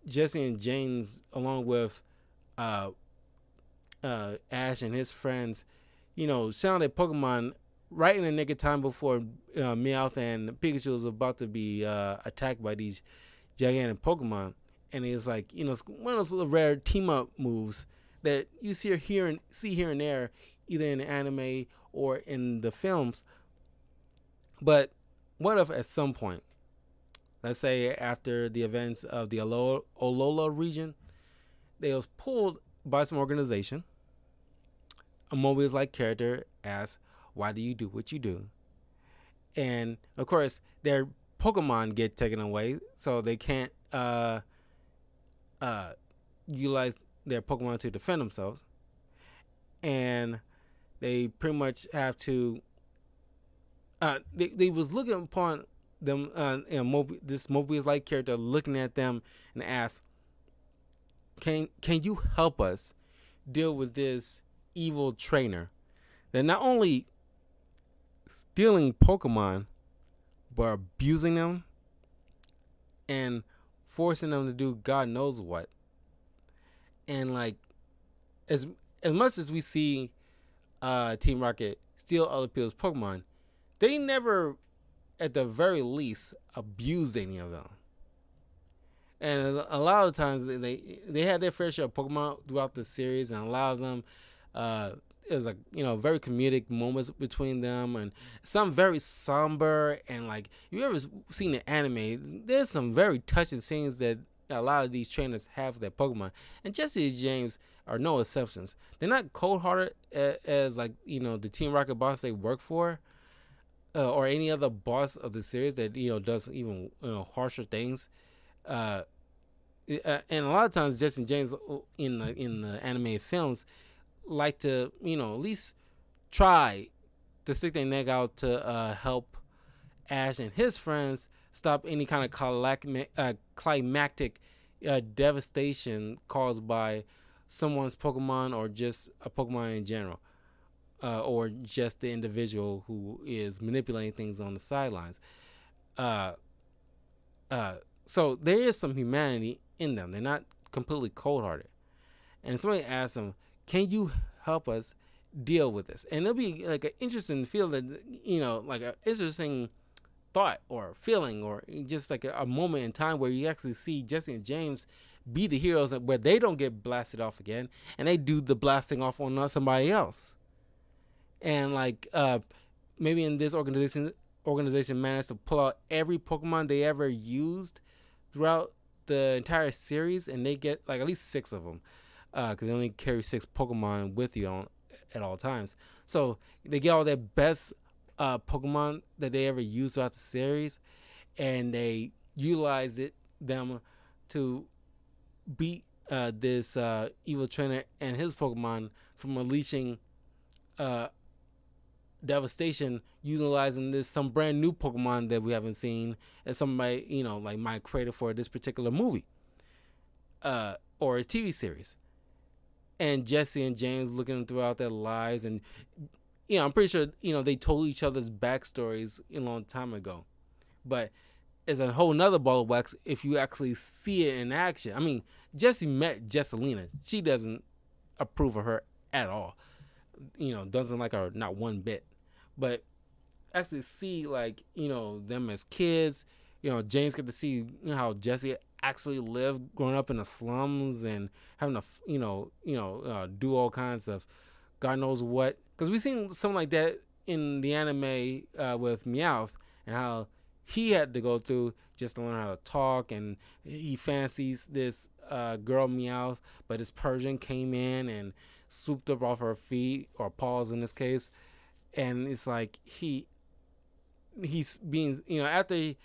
Jesse and James, along with Ash and his friends, sounded Pokemon right in the nick of time before Meowth and Pikachu was about to be attacked by these gigantic Pokemon, and it's like it's one of those little rare team up moves that you see here and there, either in the anime or in the films. But what if at some point, let's say after the events of the Olola region, they was pulled by some organization. A Mobius-like character asks, "Why do you do what you do?" And of course, their Pokemon get taken away, so they can't uh, utilize their Pokemon to defend themselves, and they pretty much have to. They was looking upon them, this Mobius-like character looking at them and asked, "Can you help us deal with this evil trainer that not only stealing Pokemon but abusing them and forcing them to do God knows what?" And like as much as we see Team Rocket steal other people's Pokemon, they never, at the very least, abuse any of them. And a lot of times they had their fair share of Pokemon throughout the series, and a lot of them it was like very comedic moments between them, and some very somber. And like you ever seen the anime, there's some very touching scenes that a lot of these trainers have with their Pokemon, and Jesse and James are no exceptions. They're not cold-hearted as like the Team Rocket boss they work for, or any other boss of the series that does even harsher things. And a lot of times, Jesse and James in the anime films like to at least try to stick their neck out to help Ash and his friends stop any kind of climactic devastation caused by someone's Pokemon or just a Pokemon in general, or just the individual who is manipulating things on the sidelines. So there is some humanity in them. They're not completely cold-hearted. And somebody asked them, "Can you help us deal with this?" And it'll be like an interesting feel that like an interesting thought or feeling, or just like a moment in time where you actually see Jesse and James be the heroes, where they don't get blasted off again, and they do the blasting off on somebody else. And like maybe in this organization managed to pull out every Pokemon they ever used throughout the entire series, and they get like at least 6 of them, because they only carry 6 Pokemon with you at all times. So they get all their best Pokemon that they ever used throughout the series, and they utilize them to beat this evil trainer and his Pokemon from unleashing devastation, utilizing some brand new Pokemon that we haven't seen, and somebody like might create for this particular movie or a TV series. And Jesse and James looking throughout their lives, and I'm pretty sure they told each other's backstories a long time ago, but it's a whole nother ball of wax if you actually see it in action. I mean, Jesse met Jesselina. She doesn't approve of her at all. Doesn't like her not one bit. But actually see like them as kids. James get to see how Jesse actually lived growing up in the slums and having to do all kinds of God knows what. Because we've seen something like that in the anime with Meowth, and how he had to go through just to learn how to talk, and he fancies this girl Meowth, but this Persian came in and swooped up off her feet, or paws in this case, and it's like he's being after,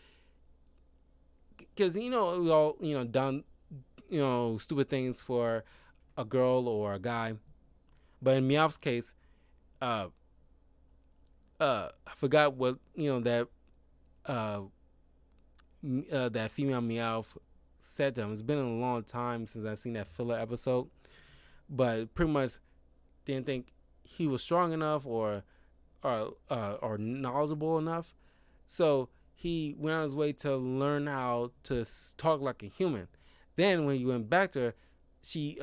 because we all done stupid things for a girl or a guy, but in Meowth's case, I forgot what that that female Meowth said to him. It's been a long time since I've seen that filler episode, but pretty much didn't think he was strong enough or knowledgeable enough, so he went on his way to learn how to talk like a human. Then when he went back to her, she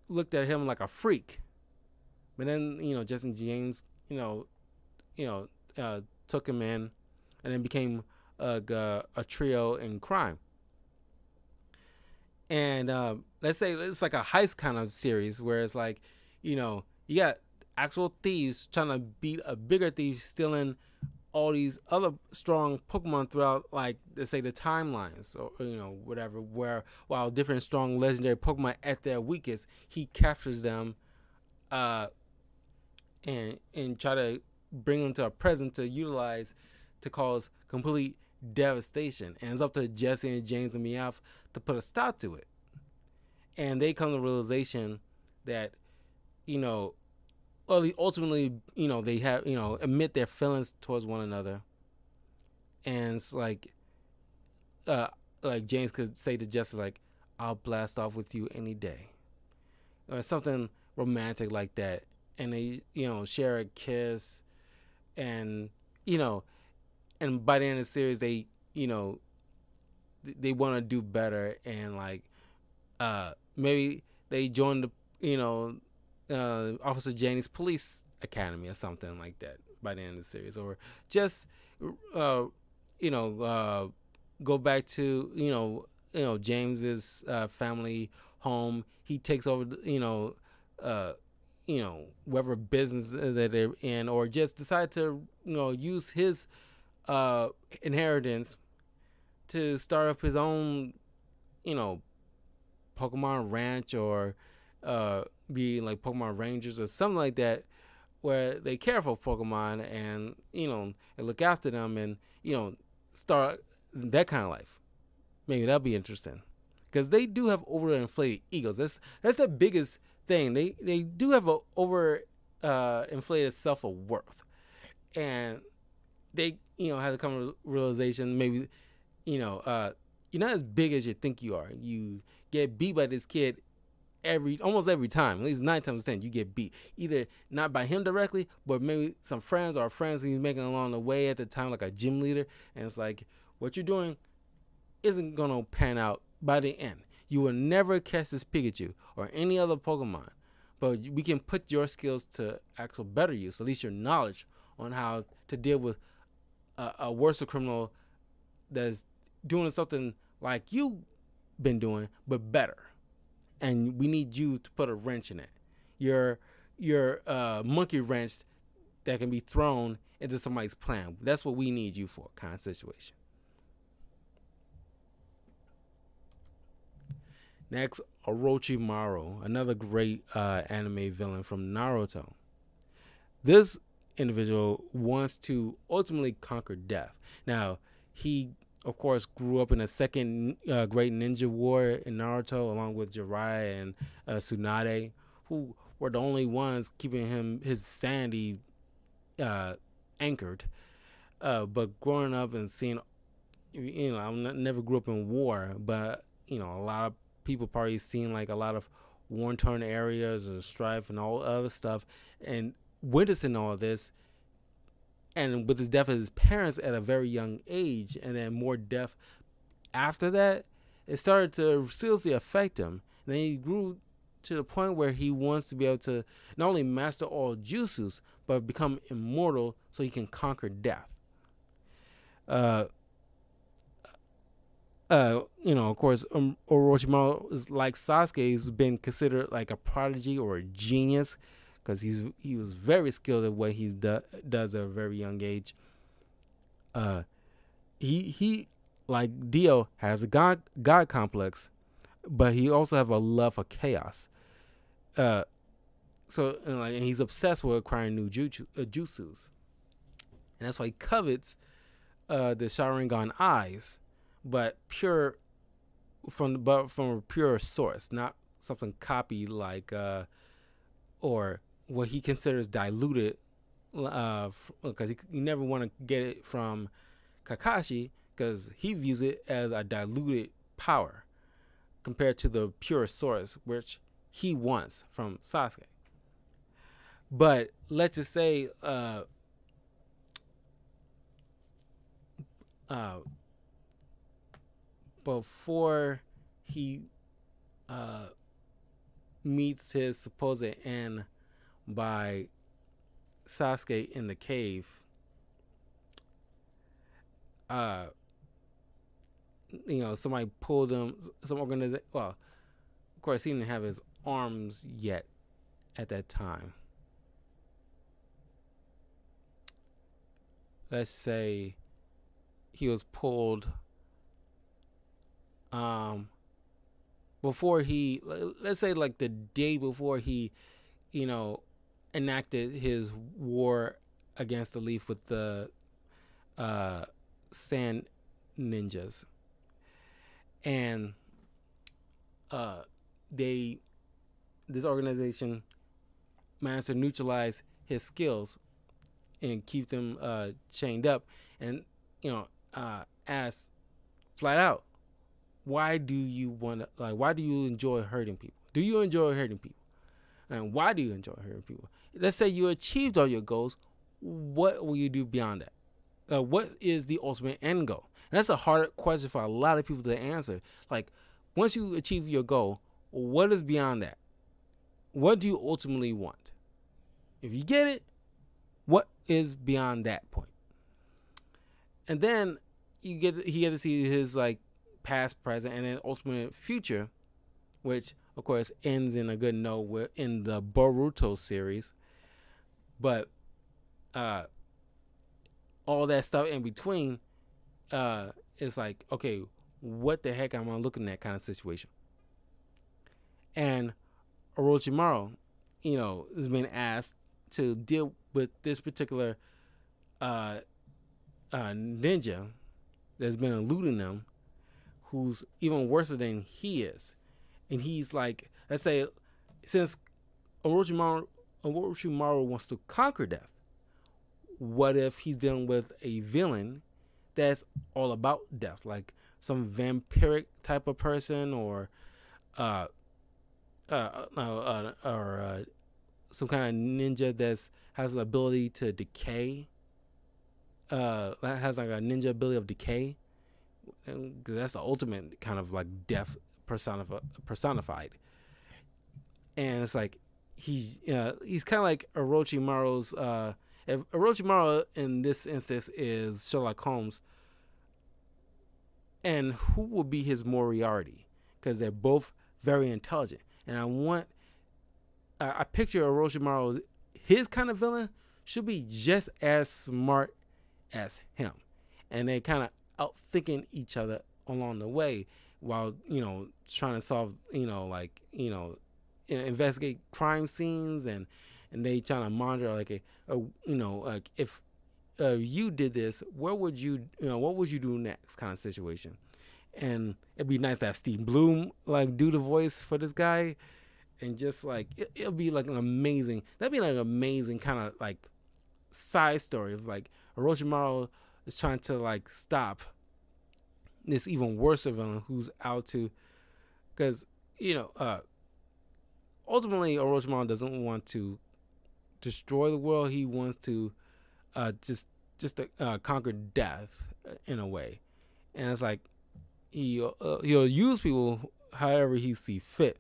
looked at him like a freak. But then Jesse and James took him in, and then became a trio in crime. And let's say it's like a heist kind of series where it's like, you got actual thieves trying to beat a bigger thief stealing all these other strong Pokemon throughout, like, let's say, the timelines, or whatever. Where while different strong legendary Pokemon at their weakest, he captures them, uh, and try to bring them to a present to utilize to cause complete devastation. And it's up to Jesse and James and Meowth to put a stop to it. And they come to the realization that, you know, ultimately, they have, admit their feelings towards one another. And it's like James could say to Jesse, like, I'll blast off with you any day. Or something romantic like that. And they, share a kiss. And, and by the end of the series, they, they want to do better. And, like, maybe they join the, Officer Janie's police academy or something like that by the end of the series. Or just, go back to, James's family home. He takes over, whatever business that they're in, or just decide to, use his inheritance to start up his own, Pokemon ranch, or be like Pokemon Rangers or something like that, where they care for Pokemon and and look after them, and start that kind of life. Maybe that'll be interesting, because they do have overinflated egos. That's the biggest thing. They do have a over inflated self of worth, and they have to come to realization, maybe you're not as big as you think you are. You get beat by this kid almost every time. At least 9 times 10 you get beat, either not by him directly, but maybe some friends or friends he's making along the way at the time, like a gym leader. And it's like, what you're doing isn't gonna pan out by the end. You will never catch this Pikachu or any other Pokemon, but we can put your skills to actual better use, at least your knowledge on how to deal with a worse criminal that's doing something like you've been doing, but better. And we need you to put a wrench in it. Your monkey wrench that can be thrown into somebody's plan. That's what we need you for, kind of situation. Next, Orochimaru, another great anime villain from Naruto. This individual wants to ultimately conquer death. Now, he, of course, grew up in the second great ninja war in Naruto, along with Jiraiya and Tsunade, who were the only ones keeping his sanity anchored. But growing up and seeing, I never grew up in war, but a lot of people probably seen like a lot of war-torn areas and strife and all other stuff, and witnessing all of this, and with his death of his parents at a very young age, and then more death after that, it started to seriously affect him. And then he grew to the point where he wants to be able to not only master all jutsus, but become immortal so he can conquer death. Of course, Orochimaru is like Sasuke. He's been considered like a prodigy or a genius, because he was very skilled at what he does at a very young age. He like Dio has a god complex, but he also have a love for chaos. And he's obsessed with acquiring new jutsus, and that's why he covets the Sharingan eyes, but from a pure source, not something copied like or what he considers diluted, because he never want to get it from Kakashi, because he views it as a diluted power compared to the pure source, which he wants from Sasuke. But let's just say before he meets his supposed end by Sasuke in the cave, somebody pulled him, some organization. Well, of course, he didn't have his arms yet at that time. let's say he was pulled um before he, let's say like the day before he, you know, enacted his war against the Leaf with the uh sand ninjas. And uh they this organization managed to neutralize his skills and keep them chained up, and ask flat out, why do you want to, like, why do you enjoy hurting people? Do you enjoy hurting people? And why do you enjoy hurting people? Let's say you achieved all your goals. What will you do beyond that? What is the ultimate end goal? And that's a hard question for a lot of people to answer. Like, once you achieve your goal, what is beyond that? What do you ultimately want? If you get it, what is beyond that point? And then he get to see his like past, present, and then ultimate future, which of course ends in a good note in the Boruto series. But all that stuff in between is like, okay, what the heck am I looking at kind of situation? And Orochimaru, has been asked to deal with this particular ninja that's been eluding them, who's even worse than he is. And he's like, let's say, since Orochimaru wants to conquer death, what if he's dealing with a villain that's all about death, like some vampiric type of person, or some kind of ninja that has the ability to decay, has like a ninja ability of decay, and that's the ultimate kind of like death personified. And it's like he's kind of like Orochimaru's. If Orochimaru in this instance is Sherlock Holmes, and who will be his Moriarty? Because they're both very intelligent, and I picture Orochimaru, his kind of villain should be just as smart as him, and they kind of outthinking each other along the way, while trying to solve investigate crime scenes, and they trying to monitor like like if you did this, what would you do next kind of situation. And it'd be nice to have Steve Bloom like do the voice for this guy, and just like it'll be like that'd be like an amazing kind of like side story of like Orochimaru is trying to like stop this even worse villain who's out to, because ultimately Orochimaru doesn't want to destroy the world. He wants to just conquer death in a way, and it's like he'll use people however he sees fit,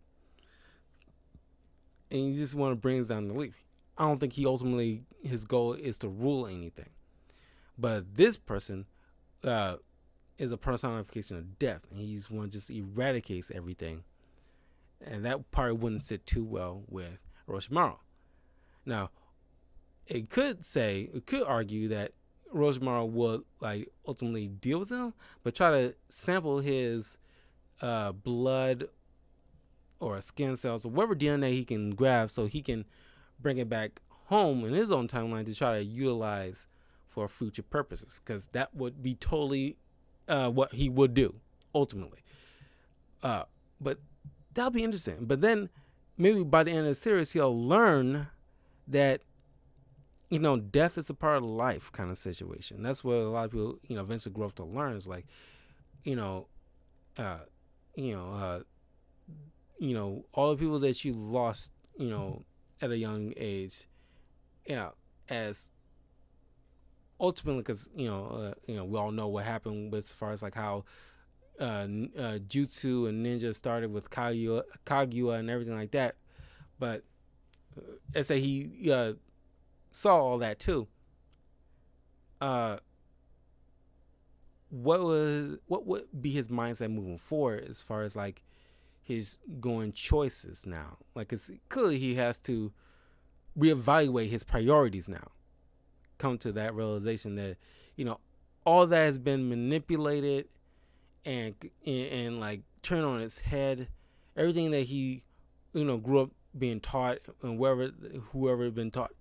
and he just want to bring us down the Leaf. I don't think his goal is to rule anything, but this person is a personification of death, and he's one just eradicates everything, and that part wouldn't sit too well with Orochimaru. Now, it could argue that Orochimaru would like ultimately deal with him, but try to sample his blood or skin cells or whatever DNA he can grab, so he can bring it back home in his own timeline to try to utilize for future purposes, because that would be totally what he would do ultimately. But that'll be interesting. But then maybe by the end of the series, he'll learn that death is a part of life kind of situation. That's what a lot of people eventually grow up to learn, is like all the people that you lost at a young age, as ultimately, because we all know what happened with, as far as like how jutsu and ninja started with Kaguya and everything like that. But let's say he saw all that too. What would be his mindset moving forward, as far as like his going choices now? Like, it's clearly he has to reevaluate his priorities now, come to that realization that, all that has been manipulated and like turned on its head. Everything that he, grew up being taught, and whoever had been taught,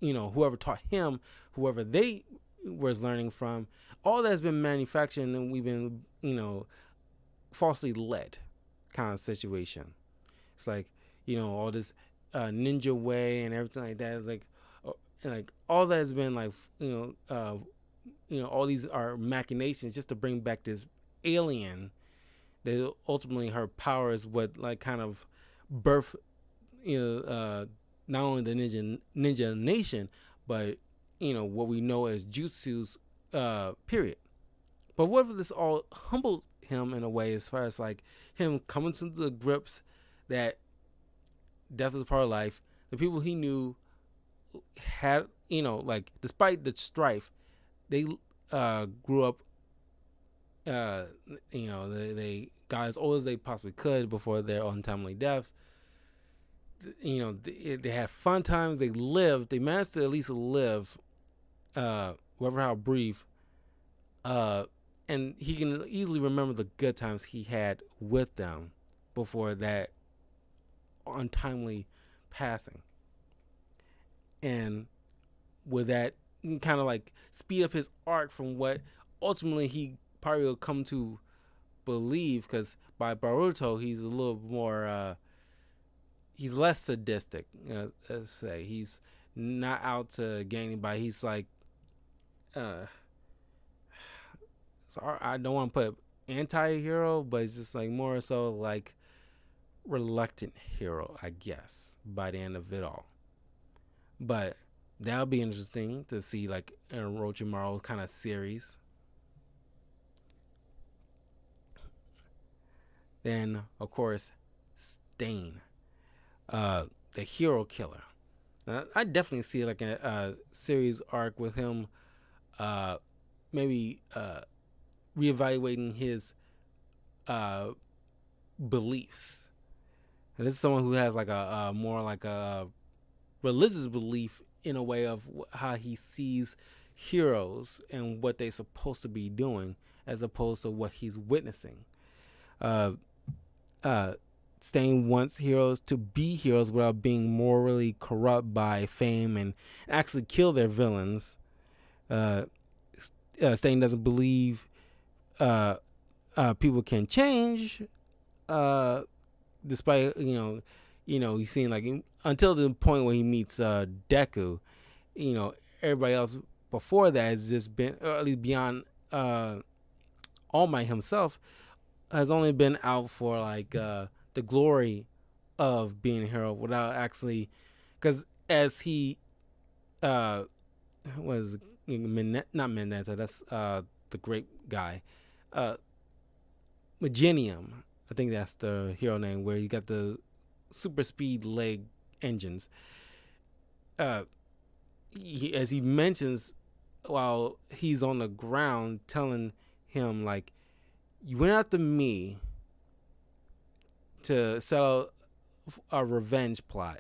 whoever taught him, whoever they was learning from, all that's been manufactured, and we've been, falsely led kind of situation. It's like, all this ninja way and everything like that. Like, and like all that has been like, all these are machinations just to bring back this alien. That ultimately her power is what like kind of birth, not only the ninja nation, but what we know as jutsu's period. But what if this all humbled him in a way, as far as like him coming to the grips that death is a part of life. The people he knew had, like despite the strife, they grew up. They got as old as they possibly could before their untimely deaths. They had fun times. They lived. They managed to at least live, whatever how brief. And he can easily remember the good times he had with them before that untimely passing. And with that, kind of like speed up his arc from what ultimately he probably will come to believe, because by Boruto he's a little more he's less sadistic. Let's say he's not out to get anybody. He's like so I don't want to put anti-hero, but it's just like more so like reluctant hero, I guess, by the end of it all. But that'll be interesting to see, like in Orochimaru kind of series. Then, of course, Stain, the hero killer. Now, I definitely see like a series arc with him, maybe reevaluating his beliefs. And this is someone who has like a more like a religious belief in a way of how he sees heroes and what they're supposed to be doing, as opposed to what he's witnessing. Stain wants heroes to be heroes without being morally corrupt by fame and actually kill their villains. Stain doesn't believe people can change, despite he's seen like until the point where he meets Deku. Everybody else before that has just been, or at least beyond All Might himself, has only been out for like the glory of being a hero without actually, because as he was not Menenta, that's the great guy, Maginium, I think that's the hero name, where you got the super speed leg engines. As he mentions while he's on the ground, telling him like, you went after me to settle a revenge plot.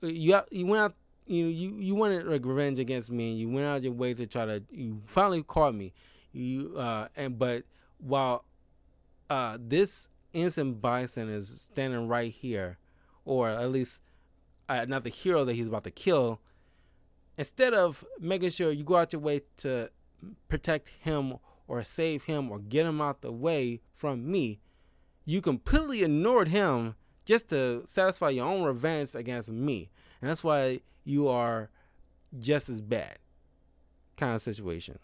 You went out. You wanted like revenge against me, and you went out your way to try to. You finally caught me. But while this innocent bystander is standing right here, or at least not the hero that he's about to kill, instead of making sure you go out your way to protect him or save him or get him out the way from me, you completely ignored him just to satisfy your own revenge against me. And that's why you are just as bad kind of situation.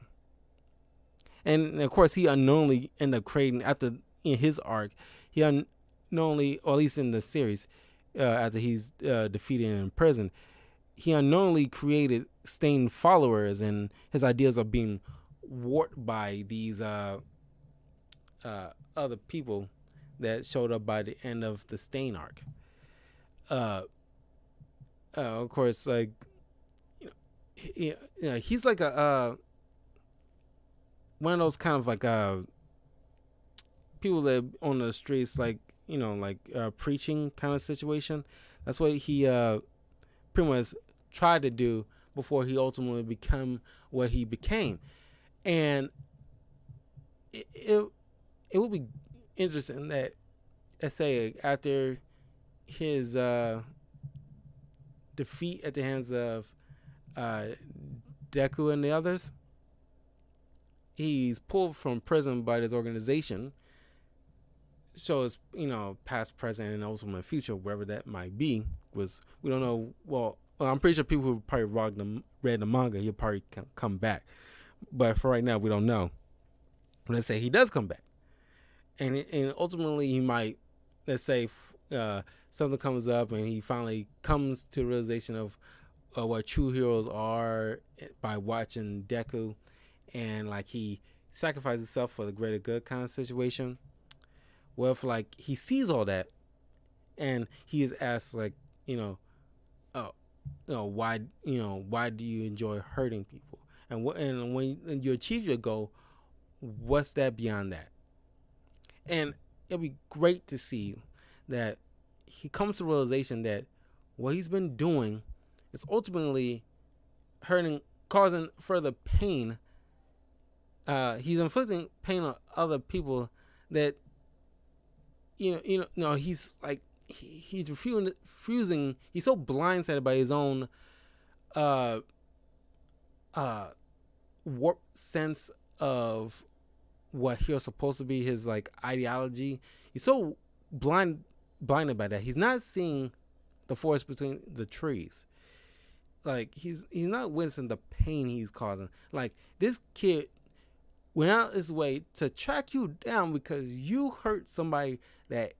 And of course, he unknowingly ended up creating, after in his arc, he unknowingly, or at least in the series, after he's defeated in prison, he unknowingly created Stain followers, and his ideas are being warped by these other people that showed up by the end of the Stain arc. Of course, like he's like a one of those kind of like people that on the streets, like preaching kind of situation. That's what he pretty much tried to do before he ultimately become what he became. And it it would be interesting that, let's say, after his defeat at the hands of uh, Deku and the others, he's pulled from prison by this organization. Shows, past, present, and ultimate future, wherever that might be. Was we don't know. Well, I'm pretty sure people who probably read the manga, he'll probably come back. But for right now, we don't know. Let's say he does come back, and ultimately he might, let's say, something comes up and he finally comes to the realization of what true heroes are by watching Deku, and like he sacrifices himself for the greater good kind of situation. Well, if like he sees all that, and he is asked like, why do you enjoy hurting people, and when you achieve your goal, what's that beyond that? And it'll be great to see that he comes to the realization that what he's been doing is ultimately hurting, causing further pain. He's inflicting pain on other people that he's like he's refusing. He's so blindsided by his own warped sense of what hero's supposed to be, his like ideology. He's so blinded by that. He's not seeing the forest between the trees. Like he's not witnessing the pain he's causing. Like this kid went out his way to track you down because you hurt somebody that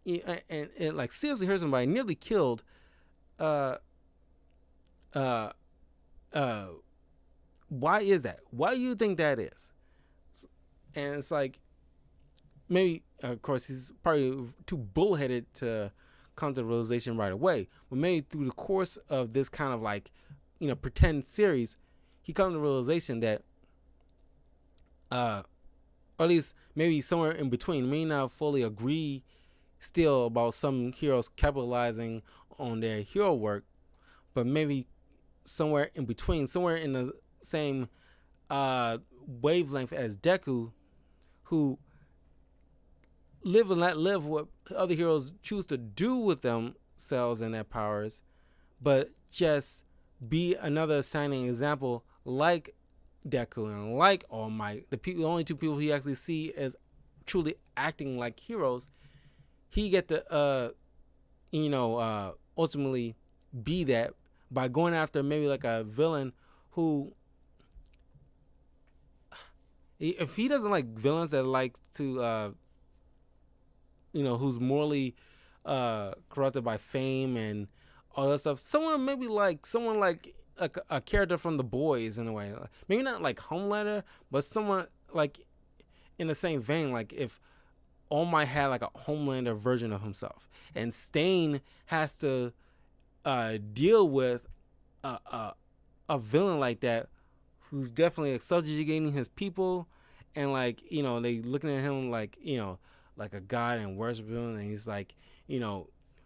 and like seriously hurt somebody, nearly killed why is that? Why do you think that is? And it's like, maybe of course he's probably too bullheaded to come to the realization right away, but maybe through the course of this kind of like pretend series, he comes to the realization that or at least maybe somewhere in between, may not fully agree still about some heroes capitalizing on their hero work, but maybe somewhere in between, somewhere in the same wavelength as Deku, who live and let live what other heroes choose to do with themselves and their powers, but just be another shining example like Deku and like All Might, the only two people he actually see as truly acting like heroes. He get to ultimately be that by going after maybe like a villain who, if he doesn't like villains that like to who's morally corrupted by fame and all that stuff, someone like a character from The Boys in a way, maybe not like Homelander, but someone like in the same vein. Like if All Might had like a Homelander version of himself, and Stain has to deal with a villain like that, who's definitely like subjugating his people, and like they looking at him like like a god and worship him, and he's like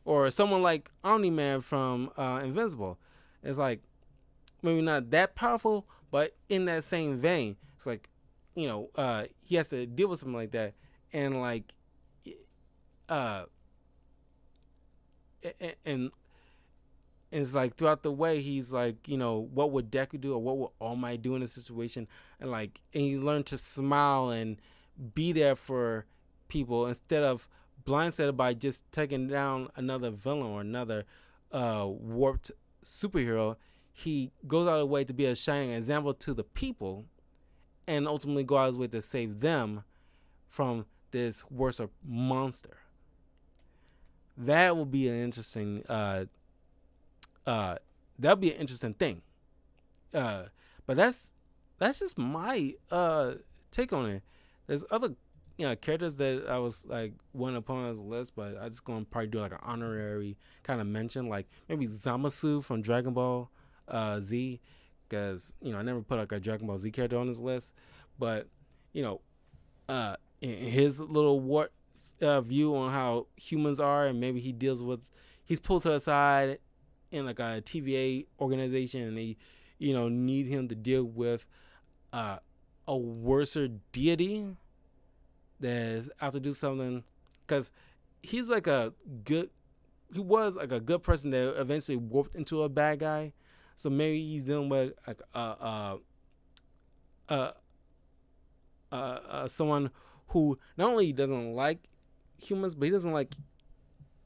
or someone like Omni-Man from Invincible. It's like maybe not that powerful, but in that same vein, it's like he has to deal with something like that, and like and it's like throughout the way he's like what would Deku do, or what would All Might do in this situation, and he learned to smile and be there for people instead of blindsided by just taking down another villain or another warped superhero. He goes out of the way to be a shining example to the people, and ultimately go out of his way to save them from this worse monster. That will be an interesting that'll be an interesting thing. But that's just my take on it. There's other characters that I was like one upon his list, but I just gonna probably do like an honorary kind of mention, like maybe Zamasu from Dragon Ball Z, because I never put like a Dragon Ball Z character on this list, but in his little view on how humans are, and maybe he's pulled to the side in like a TVA organization, and he need him to deal with a worser deity that's out to do something, because he's like he was like a good person that eventually warped into a bad guy. So maybe he's dealing with like someone who not only doesn't like humans, but he doesn't like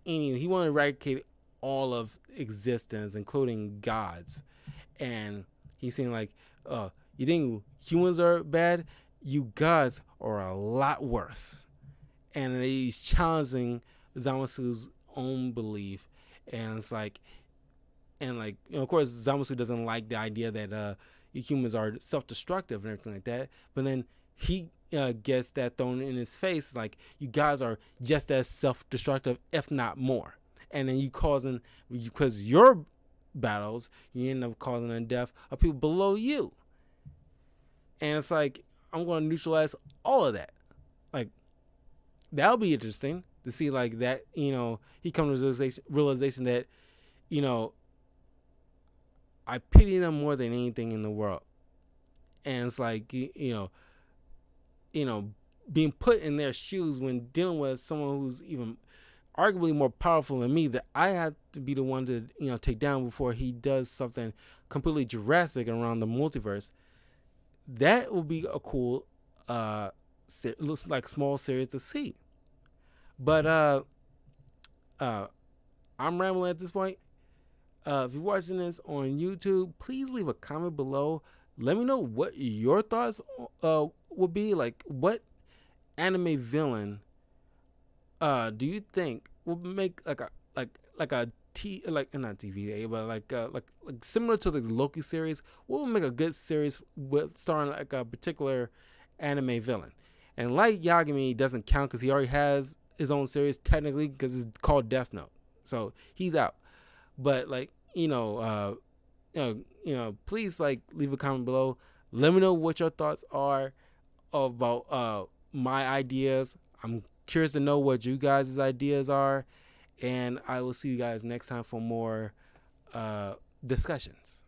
any. He wants to eradicate all of existence, including gods. And he's saying like, you think humans are bad? You gods are a lot worse. And he's challenging Zamasu's own belief, and it's like, of course, Zamasu doesn't like the idea that humans are self-destructive and everything like that. But then he gets that thrown in his face, like, you guys are just as self-destructive, if not more. And then because your battles, you end up causing the death of people below you. And it's like, I'm going to neutralize all of that. Like, that'll be interesting to see, like, that, he comes to the realization that, I pity them more than anything in the world. And it's like, being put in their shoes when dealing with someone who's even arguably more powerful than me, that I have to be the one to, take down before he does something completely drastic around the multiverse. That would be a cool, looks like small series to see. But I'm rambling at this point. If you're watching this on YouTube, please leave a comment below. Let me know what your thoughts would be. Like, what anime villain do you think would make like a not TVA, but like similar to the Loki series? What would make a good series with starring like a particular anime villain? And Light Yagami doesn't count because he already has his own series technically, because it's called Death Note, so he's out. But like, please, like, leave a comment below. Let me know what your thoughts are about my ideas. I'm curious to know what you guys' ideas are, and I will see you guys next time for more discussions.